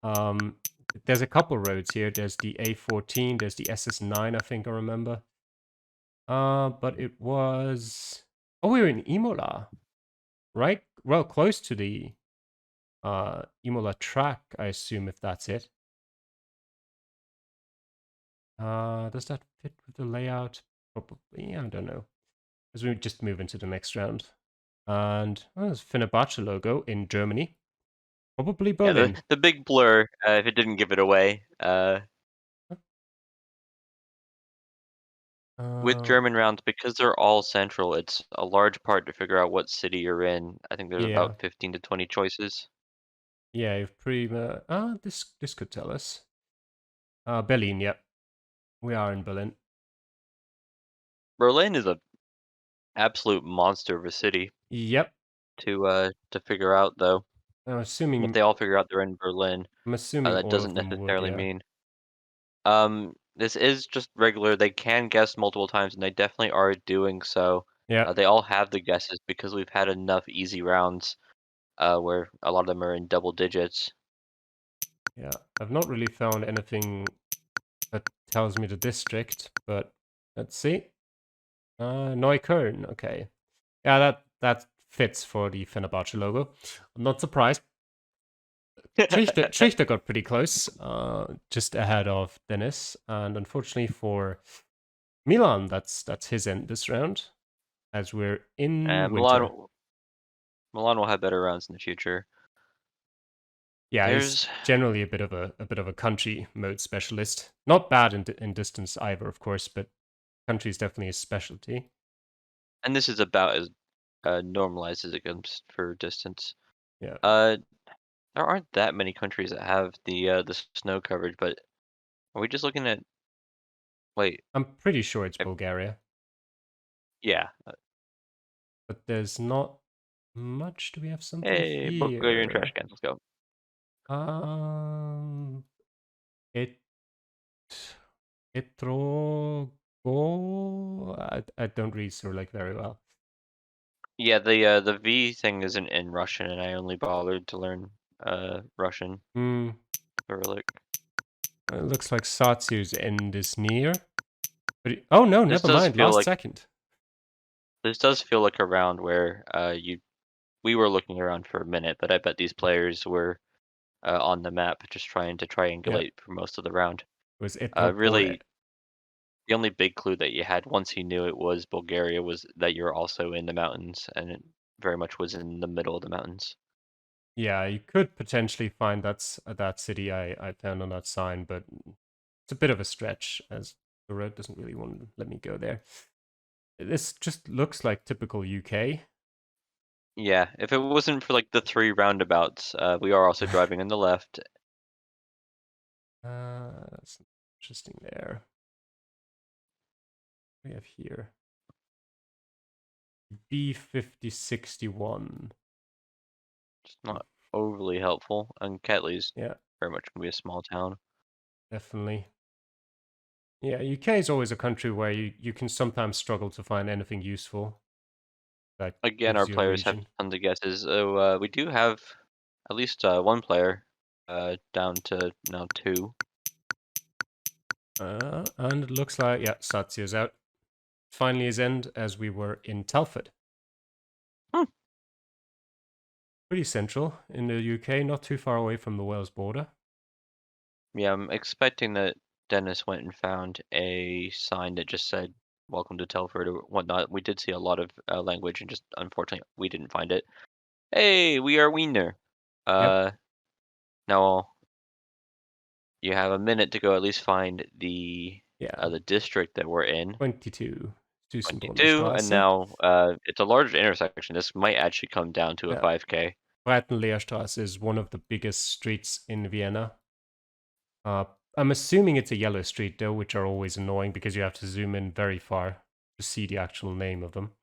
[SPEAKER 1] There's a couple roads here. There's the A14, there's the SS9, I think I remember. But it was... Oh, we were in Imola, right? Well, close to the Imola track, I assume, if that's it. Does that fit with the layout? Probably, I don't know. As we just move into the next round. And there's Fenerbahce logo in Germany. Probably
[SPEAKER 2] Yeah,
[SPEAKER 1] Berlin.
[SPEAKER 2] the big blur. If it didn't give it away. With German rounds, because they're all central, it's a large part to figure out what city you're in. I think there's
[SPEAKER 1] Yeah.
[SPEAKER 2] about 15 to 20 choices.
[SPEAKER 1] Yeah, you've pretty much... this could tell us. Berlin, yeah. We are in Berlin.
[SPEAKER 2] Berlin is a absolute monster of a city
[SPEAKER 1] Yep.
[SPEAKER 2] to figure out though.
[SPEAKER 1] I'm
[SPEAKER 2] If
[SPEAKER 1] assuming
[SPEAKER 2] they all figure out they're in Berlin, that
[SPEAKER 1] all of
[SPEAKER 2] doesn't
[SPEAKER 1] them would,
[SPEAKER 2] necessarily
[SPEAKER 1] yeah.
[SPEAKER 2] mean. This is just regular. They can guess multiple times, and they definitely are doing so.
[SPEAKER 1] Yeah.
[SPEAKER 2] They all have the guesses because we've had enough easy rounds where a lot of them are in double digits.
[SPEAKER 1] Yeah. I've not really found anything that tells me the district, but let's see. Neukölln, okay. Yeah, that fits for the Fenerbahce logo. I'm not surprised. Trichter got pretty close, just ahead of Dennis, and unfortunately for Milan, that's his end this round, as we're in winter.
[SPEAKER 2] Milan will have better rounds in the future.
[SPEAKER 1] Yeah, he's
[SPEAKER 2] There's
[SPEAKER 1] generally a bit of a country mode specialist. Not bad in distance either, of course, but country is definitely his specialty.
[SPEAKER 2] and this is about as normalized as it comes for distance.
[SPEAKER 1] Yeah,
[SPEAKER 2] There aren't that many countries that have the snow coverage, but are we just looking at? Wait,
[SPEAKER 1] I'm pretty sure it's Bulgaria,
[SPEAKER 2] yeah.
[SPEAKER 1] but there's not much. Do we have something
[SPEAKER 2] Hey, Bulgarian trash
[SPEAKER 1] here?
[SPEAKER 2] cans. Let's go.
[SPEAKER 1] It Etrogo. I don't read Cyrillic very well.
[SPEAKER 2] Yeah, the V thing isn't in Russian, and I only bothered to learn Russian. Cyrillic.
[SPEAKER 1] It looks like Satsu's end is near. But oh no,
[SPEAKER 2] This
[SPEAKER 1] never
[SPEAKER 2] does
[SPEAKER 1] mind.
[SPEAKER 2] feel
[SPEAKER 1] Last
[SPEAKER 2] like
[SPEAKER 1] second.
[SPEAKER 2] this does feel like a round where you we were looking around for a minute, but I bet these players were on the map just trying to
[SPEAKER 1] Yeah,
[SPEAKER 2] triangulate for most of the round.
[SPEAKER 1] it was Etnopole.
[SPEAKER 2] Really, the only big clue that you had once he knew it was Bulgaria was that you're also in the mountains, and it very much was in the middle of the mountains.
[SPEAKER 1] Yeah, you could potentially find that city I found on that sign, but it's a bit of a stretch as the road doesn't really want to let me go there. This just looks like typical UK.
[SPEAKER 2] Yeah, if it wasn't for like the 3 roundabouts, we are also driving on the left.
[SPEAKER 1] That's interesting there. What do we have here? B5061.
[SPEAKER 2] It's not overly helpful, and Ketley's
[SPEAKER 1] Yeah,
[SPEAKER 2] very much gonna be a small town.
[SPEAKER 1] definitely. Yeah, UK is always a country where you can sometimes struggle to find anything useful that
[SPEAKER 2] Again,
[SPEAKER 1] gives
[SPEAKER 2] our
[SPEAKER 1] you a
[SPEAKER 2] players have
[SPEAKER 1] region.
[SPEAKER 2] tons of guesses, so, we do have at least, 1 player, down to now 2.
[SPEAKER 1] And it looks like, yeah, Satsio's out. Finally his end as we were in Telford.
[SPEAKER 2] Hmm.
[SPEAKER 1] Pretty central in the UK, not too far away from the Wales border.
[SPEAKER 2] Yeah, I'm expecting that Dennis went and found a sign that just said, "Welcome to Telford," or whatnot. We did see a lot of, language and just unfortunately, we didn't find it. "Hey, we are Wiener."
[SPEAKER 1] Yep,
[SPEAKER 2] Uh, Now you have a minute to go at least find
[SPEAKER 1] yeah,
[SPEAKER 2] the district that we're in,
[SPEAKER 1] 22.
[SPEAKER 2] 22, and
[SPEAKER 1] Straße.
[SPEAKER 2] now, it's a large intersection. This might actually come down to a
[SPEAKER 1] Yeah,
[SPEAKER 2] 5K.
[SPEAKER 1] Breitenleerstraße is one of the biggest streets in Vienna. I'm assuming it's a yellow street though, which are always annoying because you have to zoom in very far to see the actual name of them.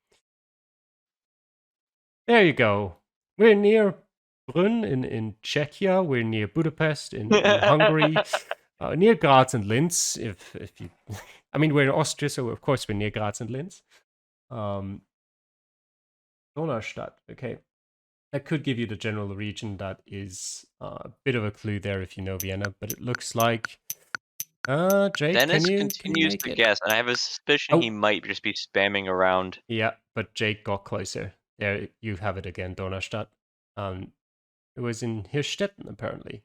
[SPEAKER 1] There you go. We're near Brünn in Czechia. We're near Budapest in Hungary. Near Graz and Linz. If you, I mean, we're in Austria, so of course we're near Graz and Linz. Donaustadt. Okay, that could give you the general region. That is a bit of a clue there if you know Vienna. But it looks like, Jake,
[SPEAKER 2] Dennis
[SPEAKER 1] can you
[SPEAKER 2] continues
[SPEAKER 1] make
[SPEAKER 2] to
[SPEAKER 1] it?
[SPEAKER 2] guess, and I have a suspicion he
[SPEAKER 1] Oh,
[SPEAKER 2] might just be spamming around.
[SPEAKER 1] yeah, but Jake got closer. There, you have it again, Donaustadt. It was in Hirstetten, apparently.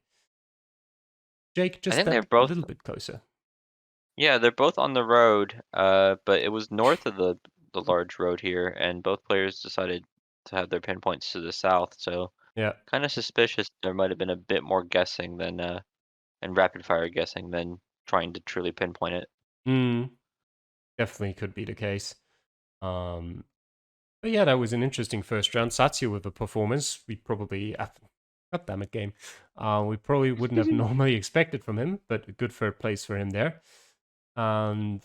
[SPEAKER 1] Jake
[SPEAKER 2] I
[SPEAKER 1] just
[SPEAKER 2] think they're
[SPEAKER 1] stepped a
[SPEAKER 2] both
[SPEAKER 1] little bit closer.
[SPEAKER 2] Yeah, they're both on the road, but it was north of the large road here, and both players decided to have their pinpoints to the south, so
[SPEAKER 1] Yeah.
[SPEAKER 2] kinda suspicious there might have been a bit more guessing than, and rapid fire guessing than trying to truly pinpoint it.
[SPEAKER 1] Mm, definitely could be the case. Um, but yeah, that was an interesting first round. Satsu with a performance we probably, God damn it, game. We probably wouldn't have normally expected from him, but a good third place for him there. And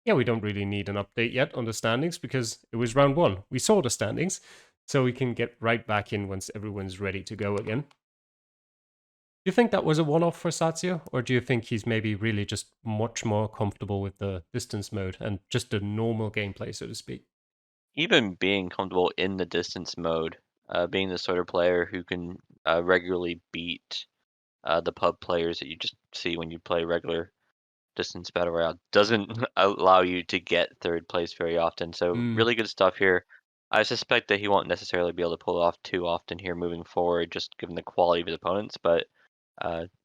[SPEAKER 1] yeah, we don't really need an update yet on the standings because it was round one. We saw the standings, so we can get right back in once everyone's ready to go again. Do you think that was a one-off for Satio, or do you think he's maybe really just much more comfortable with the distance mode and just the normal gameplay, so to speak?
[SPEAKER 2] Even being comfortable in the distance mode, being the sort of player who can, regularly beat, the pub players that you just see when you play regular distance battle royale doesn't allow you to get third place very often. So
[SPEAKER 1] Mm,
[SPEAKER 2] really good stuff here. I suspect that he won't necessarily be able to pull it off too often here moving forward, just given the quality of his opponents. But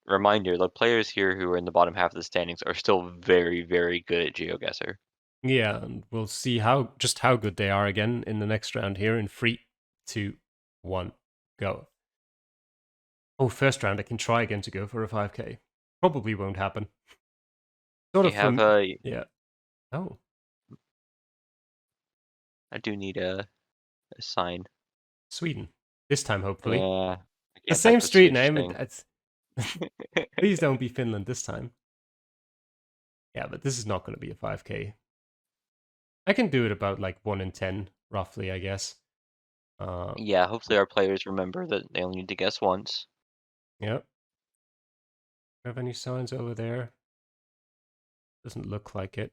[SPEAKER 2] reminder, the players here who are in the bottom half of the standings are still very, very good at Geoguessr.
[SPEAKER 1] yeah, and we'll see how good they are again in the next round here in 3, 2, 1, go. Oh, first round, I can try again to go for a 5k. Probably won't happen. Sort
[SPEAKER 2] You
[SPEAKER 1] of
[SPEAKER 2] have
[SPEAKER 1] from,
[SPEAKER 2] a.
[SPEAKER 1] yeah. Oh,
[SPEAKER 2] I do need a sign.
[SPEAKER 1] Sweden. This time, hopefully.
[SPEAKER 2] Yeah, I
[SPEAKER 1] The
[SPEAKER 2] can't type
[SPEAKER 1] same
[SPEAKER 2] the
[SPEAKER 1] street
[SPEAKER 2] Swedish
[SPEAKER 1] name,
[SPEAKER 2] thing.
[SPEAKER 1] that's... Please don't be Finland this time. Yeah, but this is not going to be a 5k. I can do it about like 1 in 10, roughly, I guess. Uh,
[SPEAKER 2] Yeah, hopefully our players remember that they only need to guess once.
[SPEAKER 1] yep. Have any signs over there? Doesn't look like it.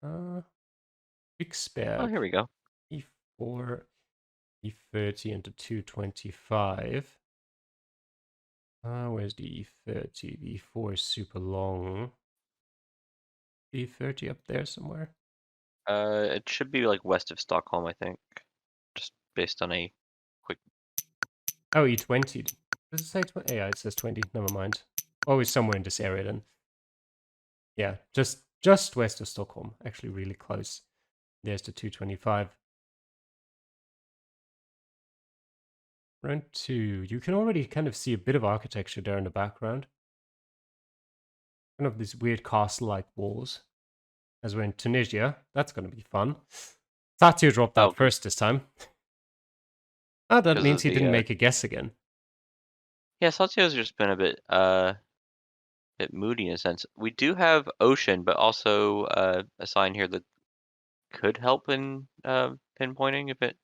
[SPEAKER 1] Uh,
[SPEAKER 2] Oh,
[SPEAKER 1] Vicksburg.
[SPEAKER 2] here we go.
[SPEAKER 1] E4, E30 into 225. Where's the E30? The E4 is super long. E30 up there somewhere.
[SPEAKER 2] It should be like west of Stockholm, I think, just based on a quick.
[SPEAKER 1] Oh, E20. Does it say 20? Yeah, it says 20. Never mind. Always somewhere in this area then. Yeah, just west of Stockholm. Actually, really close. There's the 225. Round 2. You can already kind of see a bit of architecture there in the background. Kind of these weird castle-like walls. As we're in Tunisia. That's going to be fun. Satio dropped
[SPEAKER 2] Oh,
[SPEAKER 1] out first this time. Ah, that
[SPEAKER 2] because
[SPEAKER 1] means
[SPEAKER 2] of
[SPEAKER 1] he didn't
[SPEAKER 2] the.
[SPEAKER 1] make a guess again.
[SPEAKER 2] Yeah, Satio's just been a bit moody in a sense. We do have ocean, but also a sign here that could help in pinpointing if it.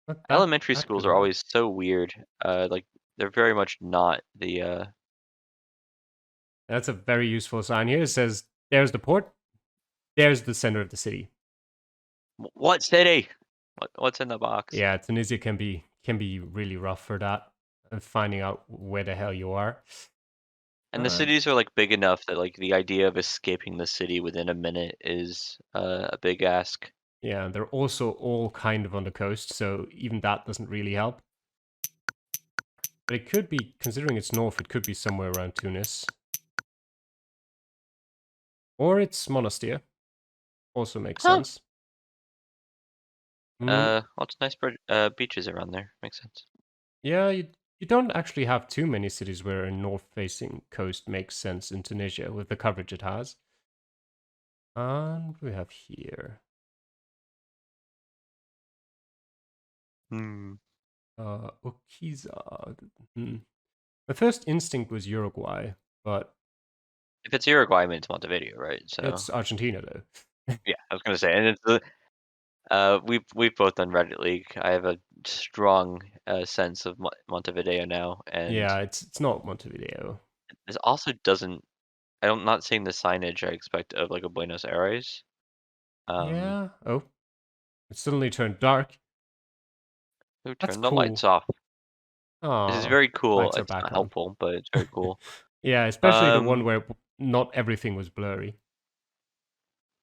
[SPEAKER 1] But
[SPEAKER 2] Elementary
[SPEAKER 1] that
[SPEAKER 2] schools
[SPEAKER 1] could
[SPEAKER 2] are
[SPEAKER 1] help.
[SPEAKER 2] always so weird. Like they're very much not the.
[SPEAKER 1] That's a very useful sign here. It says, there's the port. There's the center of the city.
[SPEAKER 2] What city? What's in the box?
[SPEAKER 1] Yeah, Tunisia can be really rough for that. And finding out where the hell you are.
[SPEAKER 2] And the cities are like big enough that like the idea of escaping the city within a minute is a big ask.
[SPEAKER 1] Yeah, and they're also all kind of on the coast, so even that doesn't really help. But it could be, considering it's north, it could be somewhere around Tunis. Or it's Monastir. Also makes
[SPEAKER 2] Huh.
[SPEAKER 1] sense. Mm,
[SPEAKER 2] Lots of nice beaches around there. Makes sense.
[SPEAKER 1] yeah, you don't actually have too many cities where a north-facing coast makes sense in Tunisia with the coverage it has. And we have here.
[SPEAKER 2] Hmm.
[SPEAKER 1] Okiza. My first instinct was Uruguay, but
[SPEAKER 2] If it's Uruguay, I mean it's Montevideo, right? So
[SPEAKER 1] it's Argentina though.
[SPEAKER 2] yeah, I was gonna say, and it's we've both done Reddit League. I have a strong sense of Montevideo now, and
[SPEAKER 1] Yeah, it's not Montevideo.
[SPEAKER 2] this also doesn't. I'm not seeing the signage I expect of like a Buenos Aires.
[SPEAKER 1] Yeah. Oh, it suddenly turned dark.
[SPEAKER 2] Who
[SPEAKER 1] That's
[SPEAKER 2] turned the lights
[SPEAKER 1] cool.
[SPEAKER 2] off? This is
[SPEAKER 1] Oh,
[SPEAKER 2] very cool.
[SPEAKER 1] lights are
[SPEAKER 2] It's
[SPEAKER 1] back
[SPEAKER 2] not
[SPEAKER 1] on.
[SPEAKER 2] helpful, but it's very cool.
[SPEAKER 1] Yeah, especially the one
[SPEAKER 2] Um,
[SPEAKER 1] where not everything was blurry.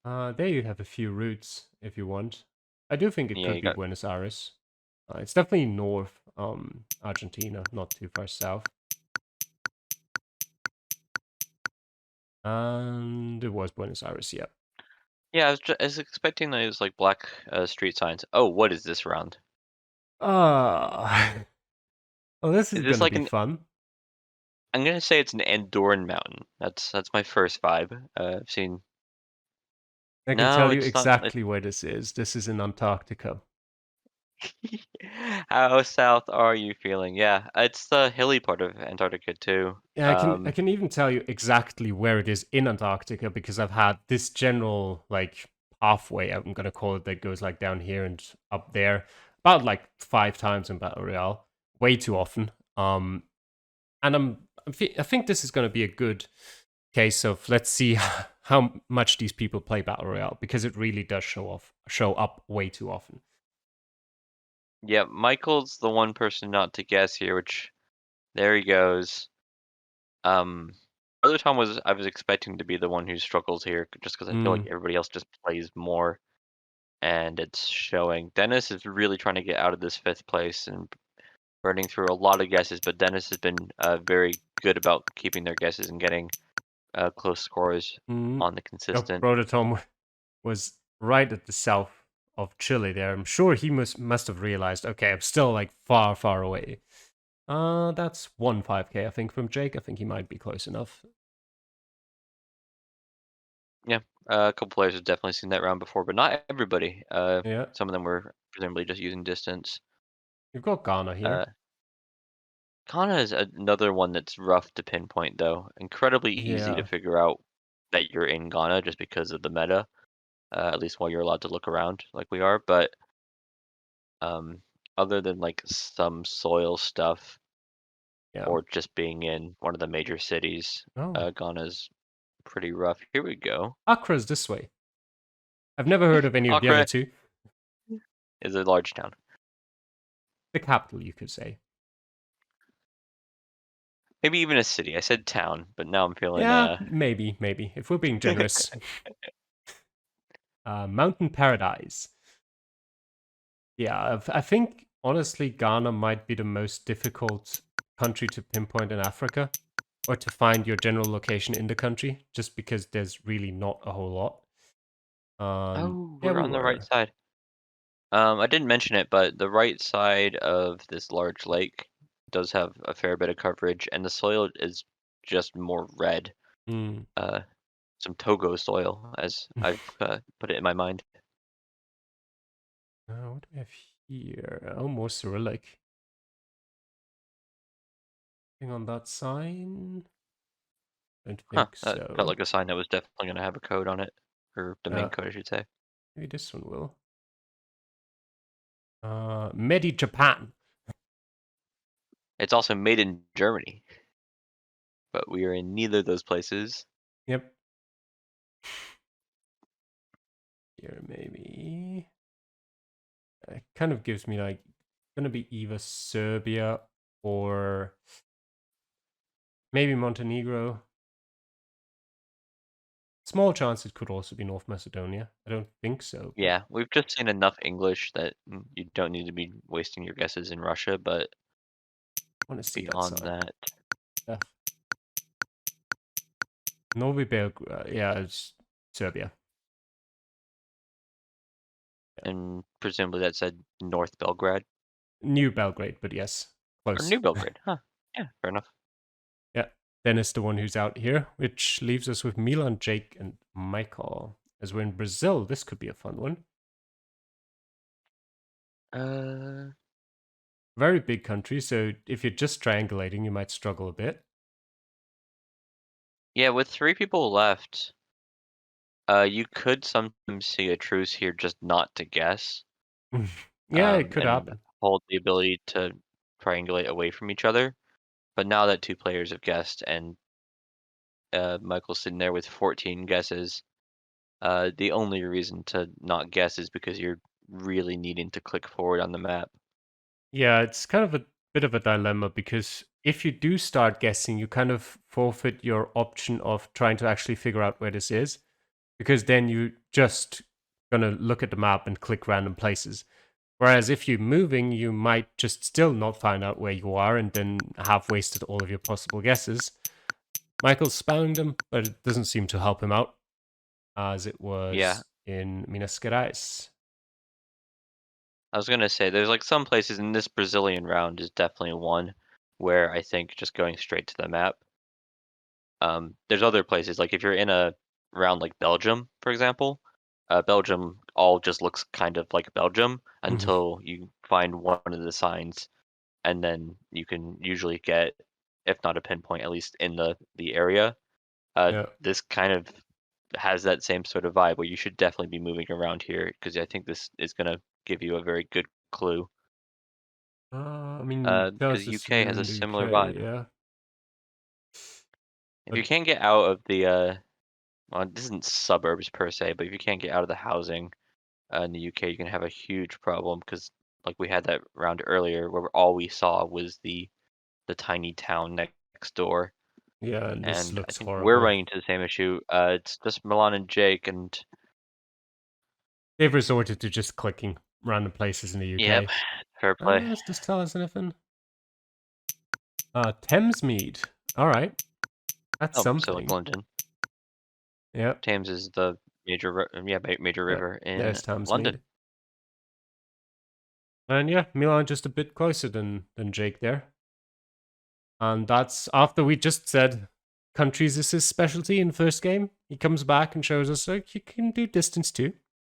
[SPEAKER 1] There you have a few routes if you want. I do think it
[SPEAKER 2] yeah,
[SPEAKER 1] could
[SPEAKER 2] you
[SPEAKER 1] be
[SPEAKER 2] got.
[SPEAKER 1] Buenos Aires. It's definitely north, Argentina, not too far south. And it was Buenos Aires, yeah.
[SPEAKER 2] Yeah, I was expecting those like black street signs. Oh, what is this round?
[SPEAKER 1] Ah, oh, this is
[SPEAKER 2] Is this
[SPEAKER 1] gonna
[SPEAKER 2] like
[SPEAKER 1] be
[SPEAKER 2] an?
[SPEAKER 1] fun.
[SPEAKER 2] I'm gonna say it's an Andorran mountain. That's my first vibe. I've seen.
[SPEAKER 1] I can
[SPEAKER 2] No,
[SPEAKER 1] tell you
[SPEAKER 2] it's not.
[SPEAKER 1] exactly where this is. This is in Antarctica.
[SPEAKER 2] How south are you feeling? Yeah, it's the hilly part of Antarctica too.
[SPEAKER 1] Yeah, I can even tell you exactly where it is in Antarctica because I've had this general like pathway, I'm gonna call it, that goes like down here and up there about like 5 times in Battle Royale, way too often. And I think this is gonna be a good case of let's see how much these people play Battle Royale because it really does show up way too often.
[SPEAKER 2] Yeah, Michael's the one person not to guess here, which there he goes. Um, Other Tom was I was expecting to be the one who struggles here just because I feel like
[SPEAKER 1] Mm,
[SPEAKER 2] everybody else just plays more, and it's showing. Dennis is really trying to get out of this fifth place and burning through a lot of guesses, but Dennis has been very good about keeping their guesses and getting close scores
[SPEAKER 1] mm.
[SPEAKER 2] on the
[SPEAKER 1] Oh,
[SPEAKER 2] consistent.
[SPEAKER 1] Brodatom was right at the south of Chile there. I'm sure he must have realized, okay, I'm still like far, far away. That's 1 5K, I think, from Jake. I think he might be close enough.
[SPEAKER 2] Yeah, a couple players have definitely seen that round before, but not everybody.
[SPEAKER 1] Yeah.
[SPEAKER 2] Some of them were presumably just using distance.
[SPEAKER 1] You've got Ghana
[SPEAKER 2] Uh,
[SPEAKER 1] here.
[SPEAKER 2] Kana is another one that's rough to pinpoint, though. Incredibly easy to
[SPEAKER 1] Yeah.
[SPEAKER 2] figure out that you're in Ghana just because of the meta, at least while you're allowed to look around like we are. But um, other than like some soil stuff
[SPEAKER 1] Yeah.
[SPEAKER 2] or just being in one of the major cities,
[SPEAKER 1] Oh.
[SPEAKER 2] Ghana's pretty rough. Here we go.
[SPEAKER 1] Accra's this way. I've never heard of any of the other
[SPEAKER 2] Accra
[SPEAKER 1] two.
[SPEAKER 2] is a large town.
[SPEAKER 1] The capital, you could say.
[SPEAKER 2] Maybe even a city. I said town, but now I'm feeling
[SPEAKER 1] Yeah, maybe. If we're being generous. Mountain Paradise. Yeah, I think honestly Ghana might be the most difficult country to pinpoint in Africa, or to find your general location in the country, just because there's really not a whole lot.
[SPEAKER 2] Oh,
[SPEAKER 1] Yeah,
[SPEAKER 2] we're
[SPEAKER 1] we
[SPEAKER 2] on the right
[SPEAKER 1] were.
[SPEAKER 2] side. I didn't mention it, but the right side of this large lake does have a fair bit of coverage, and the soil is just more red.
[SPEAKER 1] Hmm.
[SPEAKER 2] Uh, some Togo soil, as I've put it in my mind.
[SPEAKER 1] What do we have here? Oh, more Cyrillic. Thing on that sign? Don't
[SPEAKER 2] Huh,
[SPEAKER 1] think
[SPEAKER 2] that felt
[SPEAKER 1] so.
[SPEAKER 2] like a sign that was definitely going to have a code on it, or the main code, I should say.
[SPEAKER 1] Maybe this one will. Medi Japan.
[SPEAKER 2] It's also made in Germany, but we are in neither of those places.
[SPEAKER 1] Yep. Here, maybe. It kind of gives me like, gonna be either Serbia or maybe Montenegro. Small chance it could also be North Macedonia. I don't think so, but
[SPEAKER 2] Yeah, we've just seen enough English that you don't need to be wasting your guesses in Russia, but
[SPEAKER 1] I want to see that
[SPEAKER 2] beyond
[SPEAKER 1] sign.
[SPEAKER 2] that,
[SPEAKER 1] Yeah. Novi Belgrade. Yeah, it's Serbia.
[SPEAKER 2] and presumably that said North Belgrade
[SPEAKER 1] New Belgrade, but yes,
[SPEAKER 2] or
[SPEAKER 1] close.
[SPEAKER 2] New Belgrade. Huh. Yeah, fair enough.
[SPEAKER 1] Yeah. Dennis, the one who's out here, which leaves us with Milan, Jake, and Michael. As we're in Brazil, this could be a fun one.
[SPEAKER 2] Uh,
[SPEAKER 1] Very big country, so if you're just triangulating, you might struggle a bit.
[SPEAKER 2] yeah, with 3 people left, you could sometimes see a truce here just not to guess,
[SPEAKER 1] Yeah, it could
[SPEAKER 2] and
[SPEAKER 1] happen.
[SPEAKER 2] hold the ability to triangulate away from each other. But now that 2 players have guessed and Michael's sitting there with 14 guesses, the only reason to not guess is because you're really needing to click forward on the map.
[SPEAKER 1] Yeah, it's kind of a bit of a dilemma because if you do start guessing, you kind of forfeit your option of trying to actually figure out where this is, because then you just gonna look at the map and click random places. Whereas if you're moving, you might just still not find out where you are and then have wasted all of your possible guesses. Michael spawned them, but it doesn't seem to help him out, as it
[SPEAKER 2] Yeah,
[SPEAKER 1] was in Minas Gerais.
[SPEAKER 2] I was gonna say there's like some places in this Brazilian round is definitely one where I think just going straight to the map. There's other places like if you're in a round like Belgium, for example, Belgium all just looks kind of like Belgium until you find one of the signs, and then you can usually get, if not a pinpoint, at least in the area.
[SPEAKER 1] Yeah.
[SPEAKER 2] This kind of has that same sort of vibe where you should definitely be moving around here because I think this is gonna give you a very good clue.
[SPEAKER 1] I mean,
[SPEAKER 2] Because
[SPEAKER 1] closest
[SPEAKER 2] UK has
[SPEAKER 1] civilian
[SPEAKER 2] a
[SPEAKER 1] in the
[SPEAKER 2] similar
[SPEAKER 1] UK,
[SPEAKER 2] vibe.
[SPEAKER 1] yeah.
[SPEAKER 2] If you
[SPEAKER 1] But
[SPEAKER 2] can't get out of the well, this isn't suburbs per se, but if you can't get out of the housing in the UK, you're gonna have a huge problem because like we had that round earlier where all we saw was the tiny town next door,
[SPEAKER 1] yeah, and this
[SPEAKER 2] and I
[SPEAKER 1] looks
[SPEAKER 2] think we're
[SPEAKER 1] horrible.
[SPEAKER 2] running into the same issue. It's just Milan and Jake, and
[SPEAKER 1] They've resorted to just clicking random places in the
[SPEAKER 2] yep,
[SPEAKER 1] UK.
[SPEAKER 2] fair play.
[SPEAKER 1] Does this tell us anything? Thamesmead. All right, that's
[SPEAKER 2] Oh, so like
[SPEAKER 1] something.
[SPEAKER 2] London.
[SPEAKER 1] Yep.
[SPEAKER 2] Thames is the major
[SPEAKER 1] Yep.
[SPEAKER 2] river in
[SPEAKER 1] There's
[SPEAKER 2] London.
[SPEAKER 1] Thamesmead. And yeah, Milan just a bit closer than Jake there. And that's after we just said countries is his specialty in first game. He comes back and shows us like you can do distance too.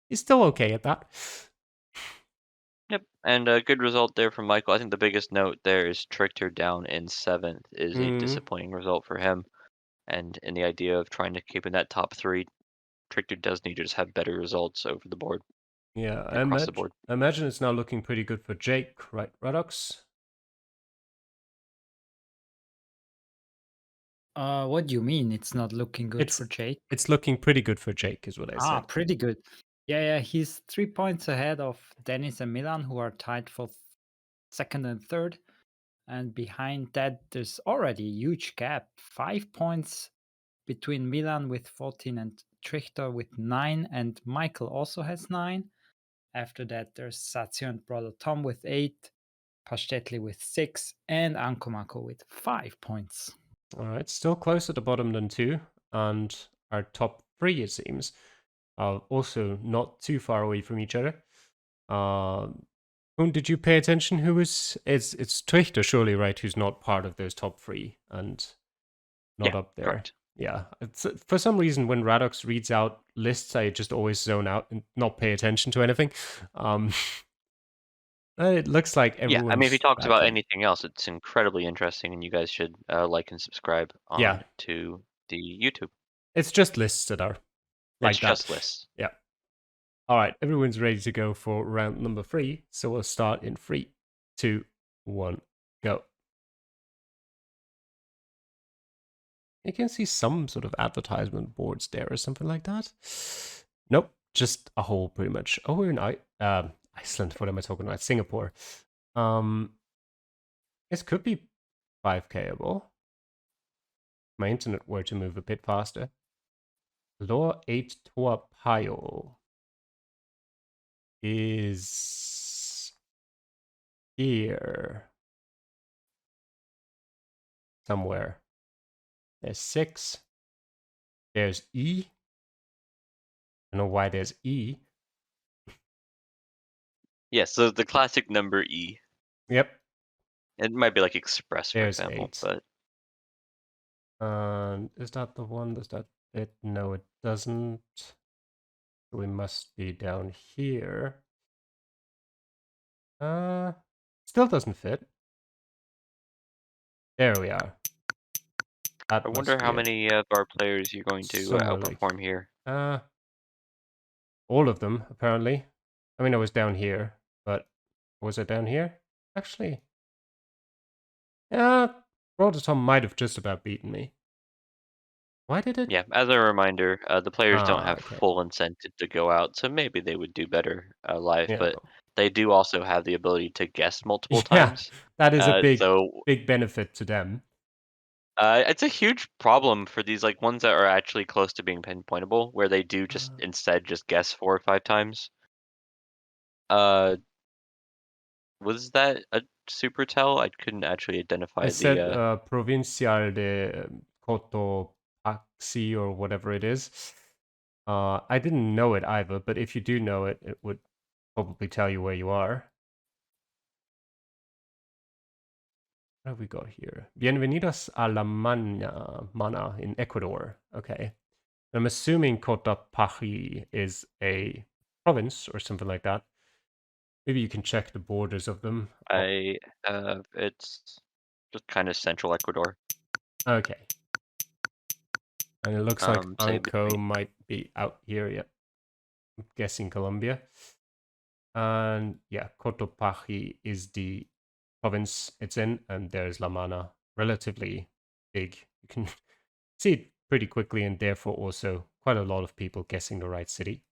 [SPEAKER 1] He's still okay at that.
[SPEAKER 2] Yep, and a good result there from Michael. I think the biggest note there is Trickter down in 7th is a
[SPEAKER 1] Mm,
[SPEAKER 2] disappointing result for him. And in the idea of trying to keep in that top 3, Trickter does need to just have better results over the board,
[SPEAKER 1] yeah,
[SPEAKER 2] across the board.
[SPEAKER 1] I imagine it's now looking pretty good for Jake, right, Radox?
[SPEAKER 3] What do you mean it's not looking good
[SPEAKER 1] It's
[SPEAKER 3] for Jake?
[SPEAKER 1] it's looking pretty good for Jake, is what I
[SPEAKER 3] Ah,
[SPEAKER 1] said.
[SPEAKER 3] pretty good. Yeah, he's 3 points ahead of Dennis and Milan, who are tied for second and third. And behind that, there's already a huge gap. 5 points between Milan with 14 and Trichter with 9, and Michael also has 9. After that, there's Satio and brother Tom with 8, Pastetli with 6, and Ankomako with 5 points.
[SPEAKER 1] All right, still close at the bottom than 2, and our top 3, it seems, are also not too far away from each other. Did you pay attention? Who is? It's Trichter, surely, right? Who's not part of those top 3 and not up there.
[SPEAKER 2] Correct.
[SPEAKER 1] Yeah, it's, for some reason when Radox reads out lists, I just always zone out and not pay attention to anything. It looks like everyone's.
[SPEAKER 2] Yeah, I mean, if he talks about
[SPEAKER 1] battling.
[SPEAKER 2] anything else, it's incredibly interesting, and you guys should like and subscribe on to the YouTube.
[SPEAKER 1] It's just lists that are like
[SPEAKER 2] It's
[SPEAKER 1] that.
[SPEAKER 2] just lists.
[SPEAKER 1] Yeah. All right, everyone's ready to go for round number 3, so we'll start in 3, 2, 1, go. You can see some sort of advertisement boards there or something like that. Nope, just a hole pretty much. Oh, we're in Iceland. What am I talking about? Singapore. This could be 5Kable. My internet were to move a bit faster. Lower 8 Torpayo is here somewhere. There's 6. There's E. I don't know why there's E.
[SPEAKER 2] Yeah, so the classic number E.
[SPEAKER 1] Yep.
[SPEAKER 2] It might be like Express, for
[SPEAKER 1] There's
[SPEAKER 2] example,
[SPEAKER 1] 8.
[SPEAKER 2] but
[SPEAKER 1] Is that the one? Does that fit? No, it doesn't. We must be down here. Still doesn't fit. There we are. That
[SPEAKER 2] I wonder
[SPEAKER 1] must
[SPEAKER 2] how
[SPEAKER 1] be it.
[SPEAKER 2] many of our players you're going to
[SPEAKER 1] Somewhere like-
[SPEAKER 2] outperform here.
[SPEAKER 1] All of them, apparently. I mean, I was down here, but was I down here? Actually, Brother Tom might have just about beaten me. Why did it?
[SPEAKER 2] Yeah, as a reminder, the players don't have
[SPEAKER 1] Okay.
[SPEAKER 2] full incentive to go out, so maybe they would do better live,
[SPEAKER 1] Yeah.
[SPEAKER 2] but they do also have the ability to guess multiple
[SPEAKER 1] Yeah,
[SPEAKER 2] times.
[SPEAKER 1] that is a
[SPEAKER 2] So
[SPEAKER 1] big benefit to them.
[SPEAKER 2] it's a huge problem for these like ones that are actually close to being pinpointable, where they do just instead just guess 4 or 5 times. Was that a super tell? I couldn't actually identify
[SPEAKER 1] I said
[SPEAKER 2] the.
[SPEAKER 1] Provincial de Cotopaxi or whatever it is. I didn't know it either, but if you do know it, it would probably tell you where you are. What have we got here? Bienvenidos a la Mana in Ecuador. Okay. I'm assuming Cotopaxi is a province or something like that. Maybe you can check the borders of them.
[SPEAKER 2] It's just kind of central Ecuador.
[SPEAKER 1] Okay. And it looks like
[SPEAKER 2] say
[SPEAKER 1] Anko might be out here, yeah. I'm guessing Colombia. And yeah, Cotopaxi is the province it's in, and there's La Mana, relatively big. You can see it pretty quickly, and therefore also quite a lot of people guessing the right city.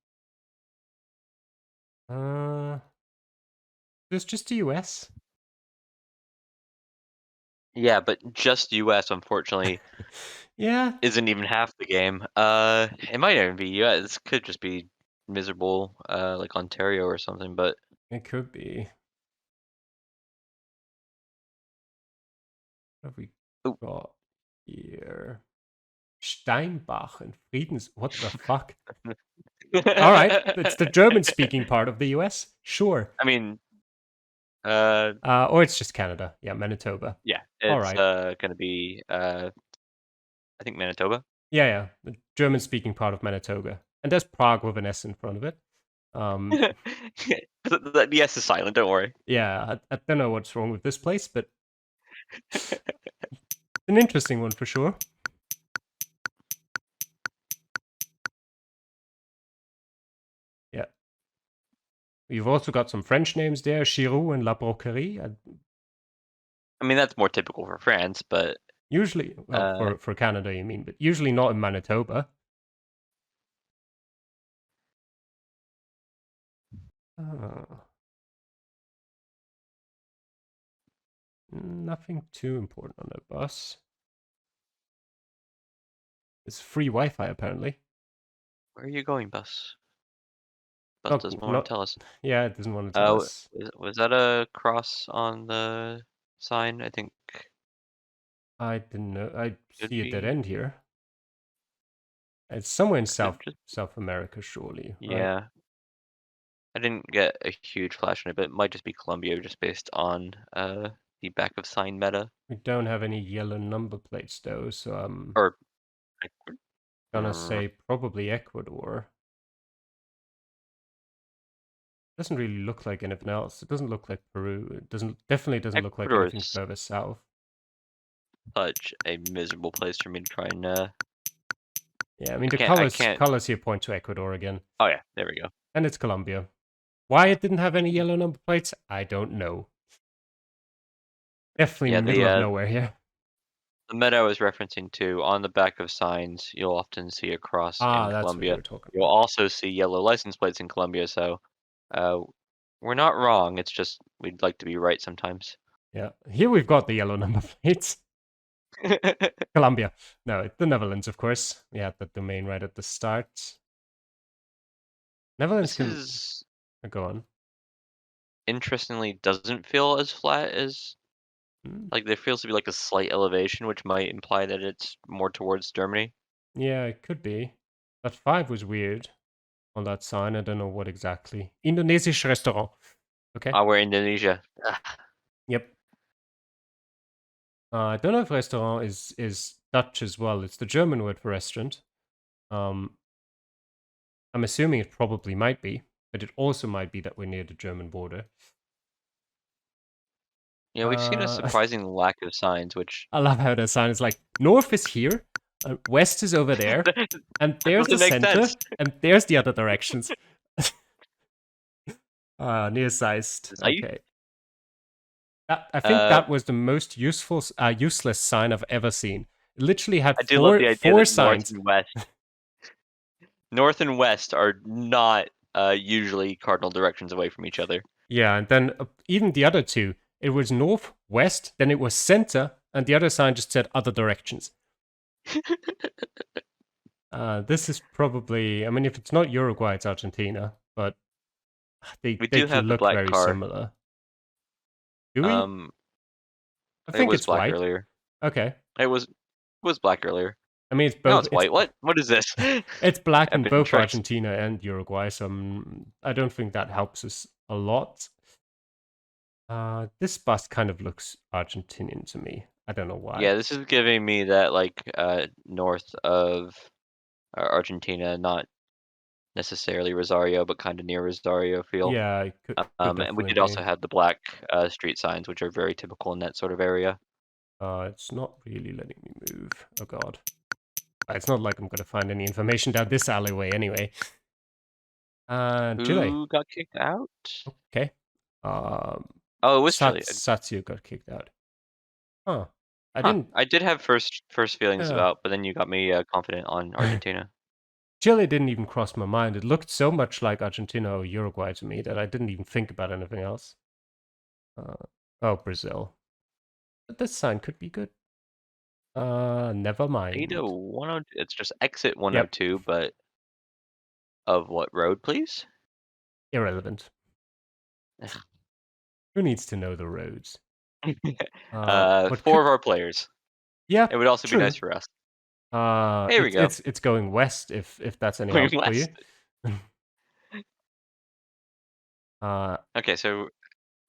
[SPEAKER 1] There's just the US.
[SPEAKER 2] Yeah, but just US, unfortunately,
[SPEAKER 1] Yeah,
[SPEAKER 2] isn't even half the game. It might even be US. This could just be miserable, like Ontario or something. But
[SPEAKER 1] it could be. What have we got here? Steinbach and Friedens. What the fuck? All right, it's the German-speaking part of the US. Sure.
[SPEAKER 2] I mean,
[SPEAKER 1] or it's just Canada. Yeah, Manitoba.
[SPEAKER 2] yeah, it's
[SPEAKER 1] All right.
[SPEAKER 2] Gonna be I think Manitoba.
[SPEAKER 1] Yeah, the German-speaking part of Manitoba, and there's Prague with an S in front of it.
[SPEAKER 2] The S is silent. Don't worry.
[SPEAKER 1] Yeah, I don't know what's wrong with this place, but an interesting one for sure. Yeah. You've also got some French names there, Chirou and La Broquerie.
[SPEAKER 2] I mean, that's more typical for France, but
[SPEAKER 1] Usually, well, for Canada, you mean, but usually not in Manitoba. Nothing too important on that bus. It's free Wi-Fi, apparently.
[SPEAKER 2] Where are you going, Bus? Bus
[SPEAKER 1] Oh,
[SPEAKER 2] doesn't want
[SPEAKER 1] not.
[SPEAKER 2] to tell us.
[SPEAKER 1] Yeah, it doesn't want to tell us.
[SPEAKER 2] Was that a cross on the sign? I think
[SPEAKER 1] I didn't know. I
[SPEAKER 2] could
[SPEAKER 1] see a dead
[SPEAKER 2] be.
[SPEAKER 1] end here. It's somewhere in
[SPEAKER 2] Could just
[SPEAKER 1] South America, surely, right?
[SPEAKER 2] yeah. I didn't get a huge flash on it, but it might just be Colombia, just based on the back of sign meta.
[SPEAKER 1] We don't have any yellow number plates though, so I'm
[SPEAKER 2] Or
[SPEAKER 1] gonna say probably Ecuador. Doesn't really look like anything else. It doesn't look like Peru. It definitely doesn't look like
[SPEAKER 2] Ecuador
[SPEAKER 1] anything
[SPEAKER 2] is
[SPEAKER 1] further south.
[SPEAKER 2] such a miserable place for me to try and
[SPEAKER 1] Yeah, I mean the
[SPEAKER 2] I can't.
[SPEAKER 1] colors here point to Ecuador again,
[SPEAKER 2] Oh yeah, there we go.
[SPEAKER 1] and it's Colombia. Why it didn't have any yellow number plates, I don't know. Definitely
[SPEAKER 2] Yeah,
[SPEAKER 1] middle of nowhere here.
[SPEAKER 2] the meta I was referencing to, on the back of signs, you'll often see a cross in
[SPEAKER 1] Ah, that's what you
[SPEAKER 2] Colombia.
[SPEAKER 1] were talking
[SPEAKER 2] You'll
[SPEAKER 1] about.
[SPEAKER 2] also see yellow license plates in Colombia, so we're not wrong. It's just we'd like to be right sometimes.
[SPEAKER 1] Yeah, here we've got the yellow number plates. Colombia. No, it's the Netherlands, of course. We had the domain right at the start. Netherlands
[SPEAKER 2] This
[SPEAKER 1] can
[SPEAKER 2] is
[SPEAKER 1] go on.
[SPEAKER 2] interestingly doesn't feel as flat as like there feels to be like a slight elevation, which might imply that it's more towards Germany.
[SPEAKER 1] Yeah, it could be. That 5 was weird on that sign. I don't know what exactly. Indonesisch restaurant. Okay.
[SPEAKER 2] Ah, we're Indonesia.
[SPEAKER 1] Yep. I don't know if restaurant is Dutch as well. It's the German word for restaurant. I'm assuming it probably might be, but it also might be that we're near the German border.
[SPEAKER 2] Yeah, we've seen a surprising lack of signs, which
[SPEAKER 1] I love how the sign is like north is here, west is over there, and there's the
[SPEAKER 2] doesn't make
[SPEAKER 1] center,
[SPEAKER 2] sense.
[SPEAKER 1] and there's the other directions. Near-sized.
[SPEAKER 2] Is that you?
[SPEAKER 1] Okay. I think that was the most useless sign I've ever seen. It literally had
[SPEAKER 2] I do love the idea
[SPEAKER 1] four
[SPEAKER 2] that
[SPEAKER 1] signs.
[SPEAKER 2] north and west are not usually cardinal directions away from each other.
[SPEAKER 1] Yeah, and then even the other two, it was north, west, then it was center, and the other sign just said other directions. This is probably, I mean, if it's not Uruguay, it's Argentina, but they
[SPEAKER 2] do have the
[SPEAKER 1] look
[SPEAKER 2] black
[SPEAKER 1] very
[SPEAKER 2] car.
[SPEAKER 1] similar. Do we? I
[SPEAKER 2] It
[SPEAKER 1] think
[SPEAKER 2] was
[SPEAKER 1] it's
[SPEAKER 2] black
[SPEAKER 1] white.
[SPEAKER 2] earlier.
[SPEAKER 1] Okay.
[SPEAKER 2] It was black earlier.
[SPEAKER 1] I mean, it's both.
[SPEAKER 2] Now it's white. What is this?
[SPEAKER 1] It's black in
[SPEAKER 2] Epic
[SPEAKER 1] both
[SPEAKER 2] contrast.
[SPEAKER 1] Argentina and Uruguay, so I don't think that helps us a lot. This bus kind of looks Argentinian to me. I don't know why.
[SPEAKER 2] Yeah, this is giving me that like north of Argentina, not necessarily Rosario, but kind of near Rosario feel.
[SPEAKER 1] Yeah, it could
[SPEAKER 2] And we did
[SPEAKER 1] definitely
[SPEAKER 2] also
[SPEAKER 1] be.
[SPEAKER 2] have the black street signs, which are very typical in that sort of area.
[SPEAKER 1] It's not really letting me move. Oh god. It's not like I'm gonna find any information down this alleyway anyway. Chile.
[SPEAKER 2] Who got kicked out?
[SPEAKER 1] Okay.
[SPEAKER 2] Oh, it was Chile.
[SPEAKER 1] Satsu got kicked out. Huh.
[SPEAKER 2] I did have first feelings
[SPEAKER 1] Yeah.
[SPEAKER 2] about, but then you got me confident on Argentina.
[SPEAKER 1] Chile didn't even cross my mind. It looked so much like Argentina or Uruguay to me that I didn't even think about anything else. Oh, Brazil. But this sign could be good. Never mind.
[SPEAKER 2] Ada 102. It's just exit 102, but of what road, please?
[SPEAKER 1] Irrelevant. Who needs to know the roads?
[SPEAKER 2] 4 of our players.
[SPEAKER 1] Yeah,
[SPEAKER 2] it would also
[SPEAKER 1] true.
[SPEAKER 2] be nice for us.
[SPEAKER 1] Here we go. It's going west if that's any help for you.
[SPEAKER 2] Okay, so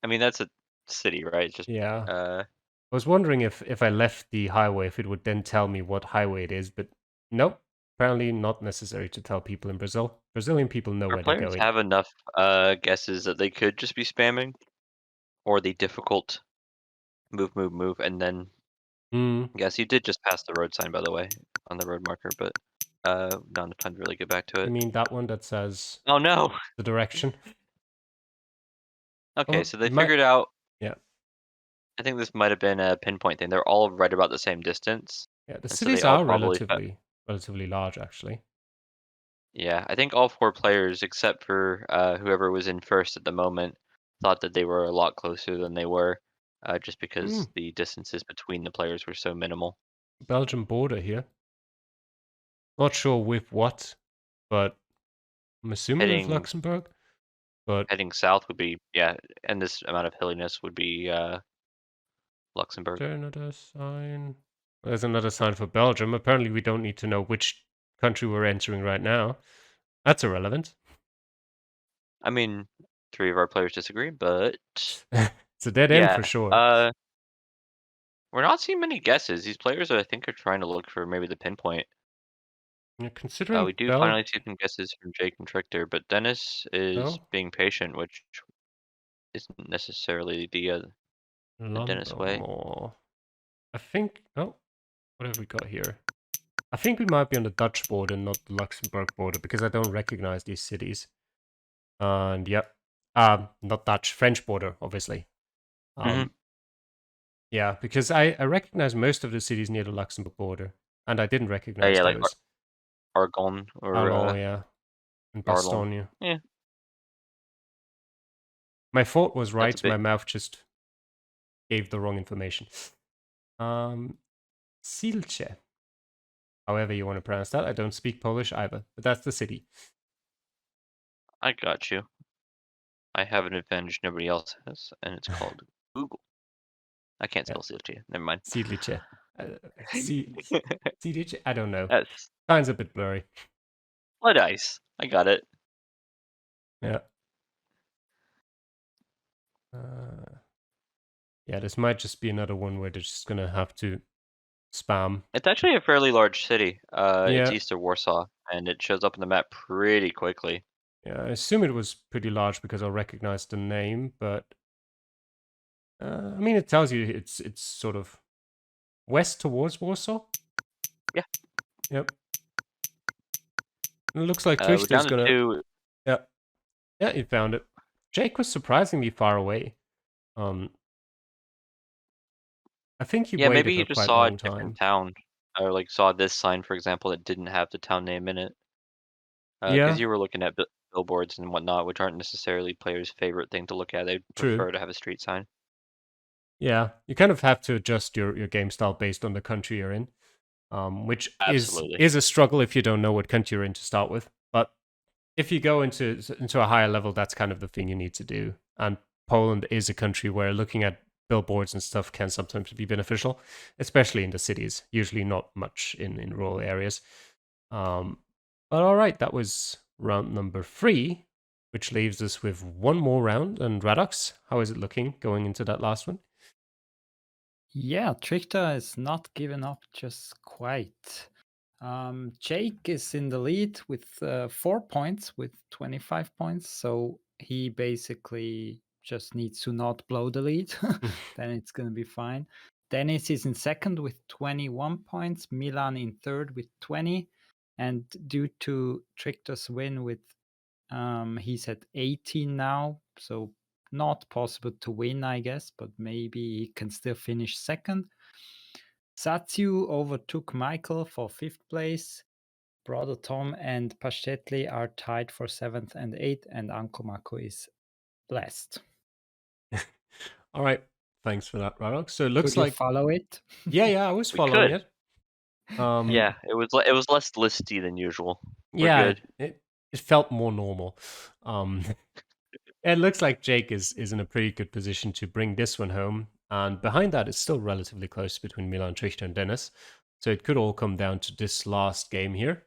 [SPEAKER 2] I mean that's a city, right? It's just
[SPEAKER 1] yeah. I was wondering if I left the highway, if it would then tell me what highway it is, but nope. Apparently not necessary to tell people in Brazil. Brazilian people know where they're
[SPEAKER 2] players
[SPEAKER 1] going.
[SPEAKER 2] have enough guesses that they could just be spamming, or the difficult move, and then yes, you did just pass the road sign, by the way, on the road marker, but not enough time to really get back to it.
[SPEAKER 1] You mean that one that says
[SPEAKER 2] oh no,
[SPEAKER 1] the direction?
[SPEAKER 2] Okay, so they figured out.
[SPEAKER 1] Yeah.
[SPEAKER 2] I think this might have been a pinpoint thing. They're all right about the same distance.
[SPEAKER 1] Yeah, the
[SPEAKER 2] so
[SPEAKER 1] cities
[SPEAKER 2] they all
[SPEAKER 1] are
[SPEAKER 2] probably
[SPEAKER 1] relatively large, actually.
[SPEAKER 2] Yeah, I think all 4 players, except for whoever was in first at the moment, thought that they were a lot closer than they were, just because the distances between the players were so minimal.
[SPEAKER 1] Belgium border here. Not sure with what. but I'm assuming with
[SPEAKER 2] Heading
[SPEAKER 1] Luxembourg. But
[SPEAKER 2] heading south would be, yeah, and this amount of hilliness would be Luxembourg.
[SPEAKER 1] there another sign? There's another sign for Belgium. Apparently, we don't need to know which country we're entering right now. That's irrelevant.
[SPEAKER 2] I mean, 3 of our players disagree, but
[SPEAKER 1] It's a dead end
[SPEAKER 2] yeah,
[SPEAKER 1] for sure.
[SPEAKER 2] we're not seeing many guesses. These players, I think, are trying to look for maybe the pinpoint.
[SPEAKER 1] Yeah, considering
[SPEAKER 2] We do finally see some guesses from Jake and Trichter, but Dennis is
[SPEAKER 1] Bel
[SPEAKER 2] being patient, which isn't necessarily the Dennis way.
[SPEAKER 1] Londonmore. I think. Oh, what have we got here? I think we might be on the Dutch border, not the Luxembourg border, because I don't recognize these cities. And yep, not Dutch, French border, obviously.
[SPEAKER 2] Mhm.
[SPEAKER 1] Yeah, because I recognize most of the cities near the Luxembourg border, and I didn't recognize
[SPEAKER 2] Yeah, like
[SPEAKER 1] those.
[SPEAKER 2] Argonne or
[SPEAKER 1] Arlon, yeah, and
[SPEAKER 2] Arlon.
[SPEAKER 1] Bastogne.
[SPEAKER 2] Yeah,
[SPEAKER 1] My thought was
[SPEAKER 2] that's a
[SPEAKER 1] right.
[SPEAKER 2] bit.
[SPEAKER 1] My mouth just gave the wrong information. Silce. However you want to pronounce that. I don't speak Polish either, but that's the city.
[SPEAKER 2] I got you. I have an advantage nobody else has, and it's called Google. I can't
[SPEAKER 1] Yeah,
[SPEAKER 2] spell Silce. Never mind.
[SPEAKER 1] Siedlice. Siedlice? I don't know.
[SPEAKER 2] That's
[SPEAKER 1] Sounds a bit blurry.
[SPEAKER 2] blood ice. I got it.
[SPEAKER 1] Yeah. Yeah, this might just be another one where they're just gonna have to spam.
[SPEAKER 2] It's actually a fairly large city. It's
[SPEAKER 1] Yeah,
[SPEAKER 2] east of Warsaw, and it shows up on the map pretty quickly.
[SPEAKER 1] yeah. I assume it was pretty large because I recognized the name, but I mean, it tells you it's sort of west towards Warsaw.
[SPEAKER 2] Yeah.
[SPEAKER 1] Yep. And it looks like
[SPEAKER 2] We're
[SPEAKER 1] Trichter's
[SPEAKER 2] down to
[SPEAKER 1] gonna.
[SPEAKER 2] 2.
[SPEAKER 1] Yeah, yeah. You found it. Jake was surprisingly far away. Um, I think he
[SPEAKER 2] Yeah,
[SPEAKER 1] waited
[SPEAKER 2] maybe he
[SPEAKER 1] a
[SPEAKER 2] just
[SPEAKER 1] quite
[SPEAKER 2] saw a
[SPEAKER 1] long
[SPEAKER 2] different
[SPEAKER 1] time.
[SPEAKER 2] town, or like saw this sign, for example, that didn't have the town name in it. Because
[SPEAKER 1] Yeah,
[SPEAKER 2] you were looking at billboards and whatnot, which aren't necessarily players' favorite thing to look at. They'd
[SPEAKER 1] true.
[SPEAKER 2] prefer to have a street sign.
[SPEAKER 1] Yeah, you kind of have to adjust your game style based on the country you're in, which
[SPEAKER 2] Absolutely.
[SPEAKER 1] is a struggle if you don't know what country you're in to start with. But if you go into a higher level, that's kind of the thing you need to do. And Poland is a country where looking at billboards and stuff can sometimes be beneficial, especially in the cities. Usually not much in rural areas. But all right, that was round number 3, which leaves us with one more round. And Radox, how is it looking going into that last one?
[SPEAKER 3] Yeah, Trichter is not given up just quite. Jake is in the lead with 4 points, with 25 points. So he basically just needs to not blow the lead. Then it's going to be fine. Dennis is in second with 21 points. Milan in third with 20. And due to Trichter's win with he's at 18 now, so not possible to win, I guess, but maybe he can still finish second. Satsu overtook Michael for 5th place. Brother Tom and Pashetli are tied for 7th and 8th, and Uncle Mako is last.
[SPEAKER 1] All right. Thanks for that, Radox. So it
[SPEAKER 3] Could
[SPEAKER 1] looks
[SPEAKER 3] you
[SPEAKER 1] like
[SPEAKER 3] follow it?
[SPEAKER 1] yeah, I was
[SPEAKER 2] We
[SPEAKER 1] following
[SPEAKER 2] could.
[SPEAKER 1] it.
[SPEAKER 2] Yeah, it was less listy than usual. We're
[SPEAKER 1] Yeah,
[SPEAKER 2] good.
[SPEAKER 1] it felt more normal. Um, it looks like Jake is in a pretty good position to bring this one home, and behind that, it's still relatively close between Milan, Trichter, and Dennis. So it could all come down to this last game here.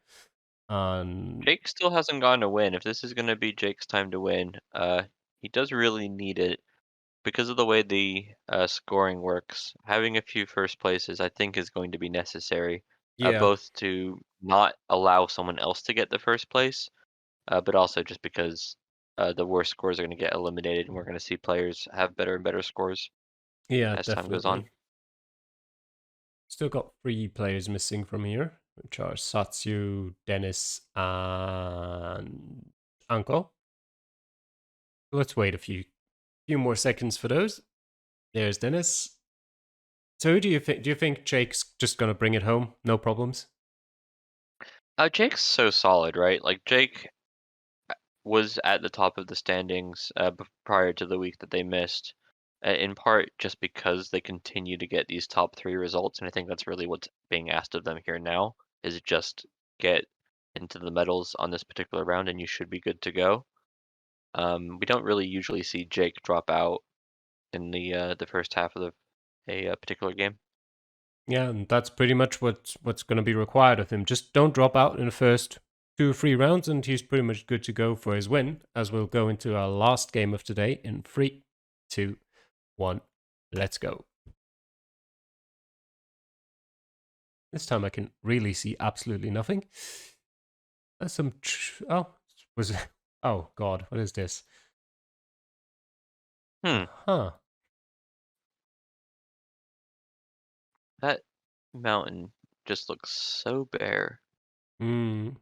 [SPEAKER 1] And
[SPEAKER 2] Jake still hasn't gotten a win. If this is going to be Jake's time to win, he does really need it because of the way the scoring works. Having a few first places, I think, is going to be necessary,
[SPEAKER 1] yeah,
[SPEAKER 2] both to not allow someone else to get the first place, but also just because the worst scores are going to get eliminated, and we're going to see players have better and better scores
[SPEAKER 1] yeah,
[SPEAKER 2] as time goes on.
[SPEAKER 1] definitely. Still got 3 players missing from here, which are Satsu, Dennis, and Uncle. Let's wait a few more seconds for those. There's Dennis. So who do you think? Do you think Jake's just gonna bring it home? No problems.
[SPEAKER 2] Jake's so solid, right? Like Jake was at the top of the standings prior to the week that they missed, in part just because they continue to get these top 3 results, and I think that's really what's being asked of them here now is just get into the medals on this particular round, and you should be good to go. We don't really usually see Jake drop out in the first half of a particular game.
[SPEAKER 1] Yeah, and that's pretty much what's going to be required of him. Just don't drop out in the first 2 or 3 rounds, and he's pretty much good to go for his win. As we'll go into our last game of today in 3, 2, 1. Let's go. This time I can really see absolutely nothing. There's some. Oh, was it? Oh God, what is this? Huh.
[SPEAKER 2] That mountain just looks so bare.
[SPEAKER 1] Hmm.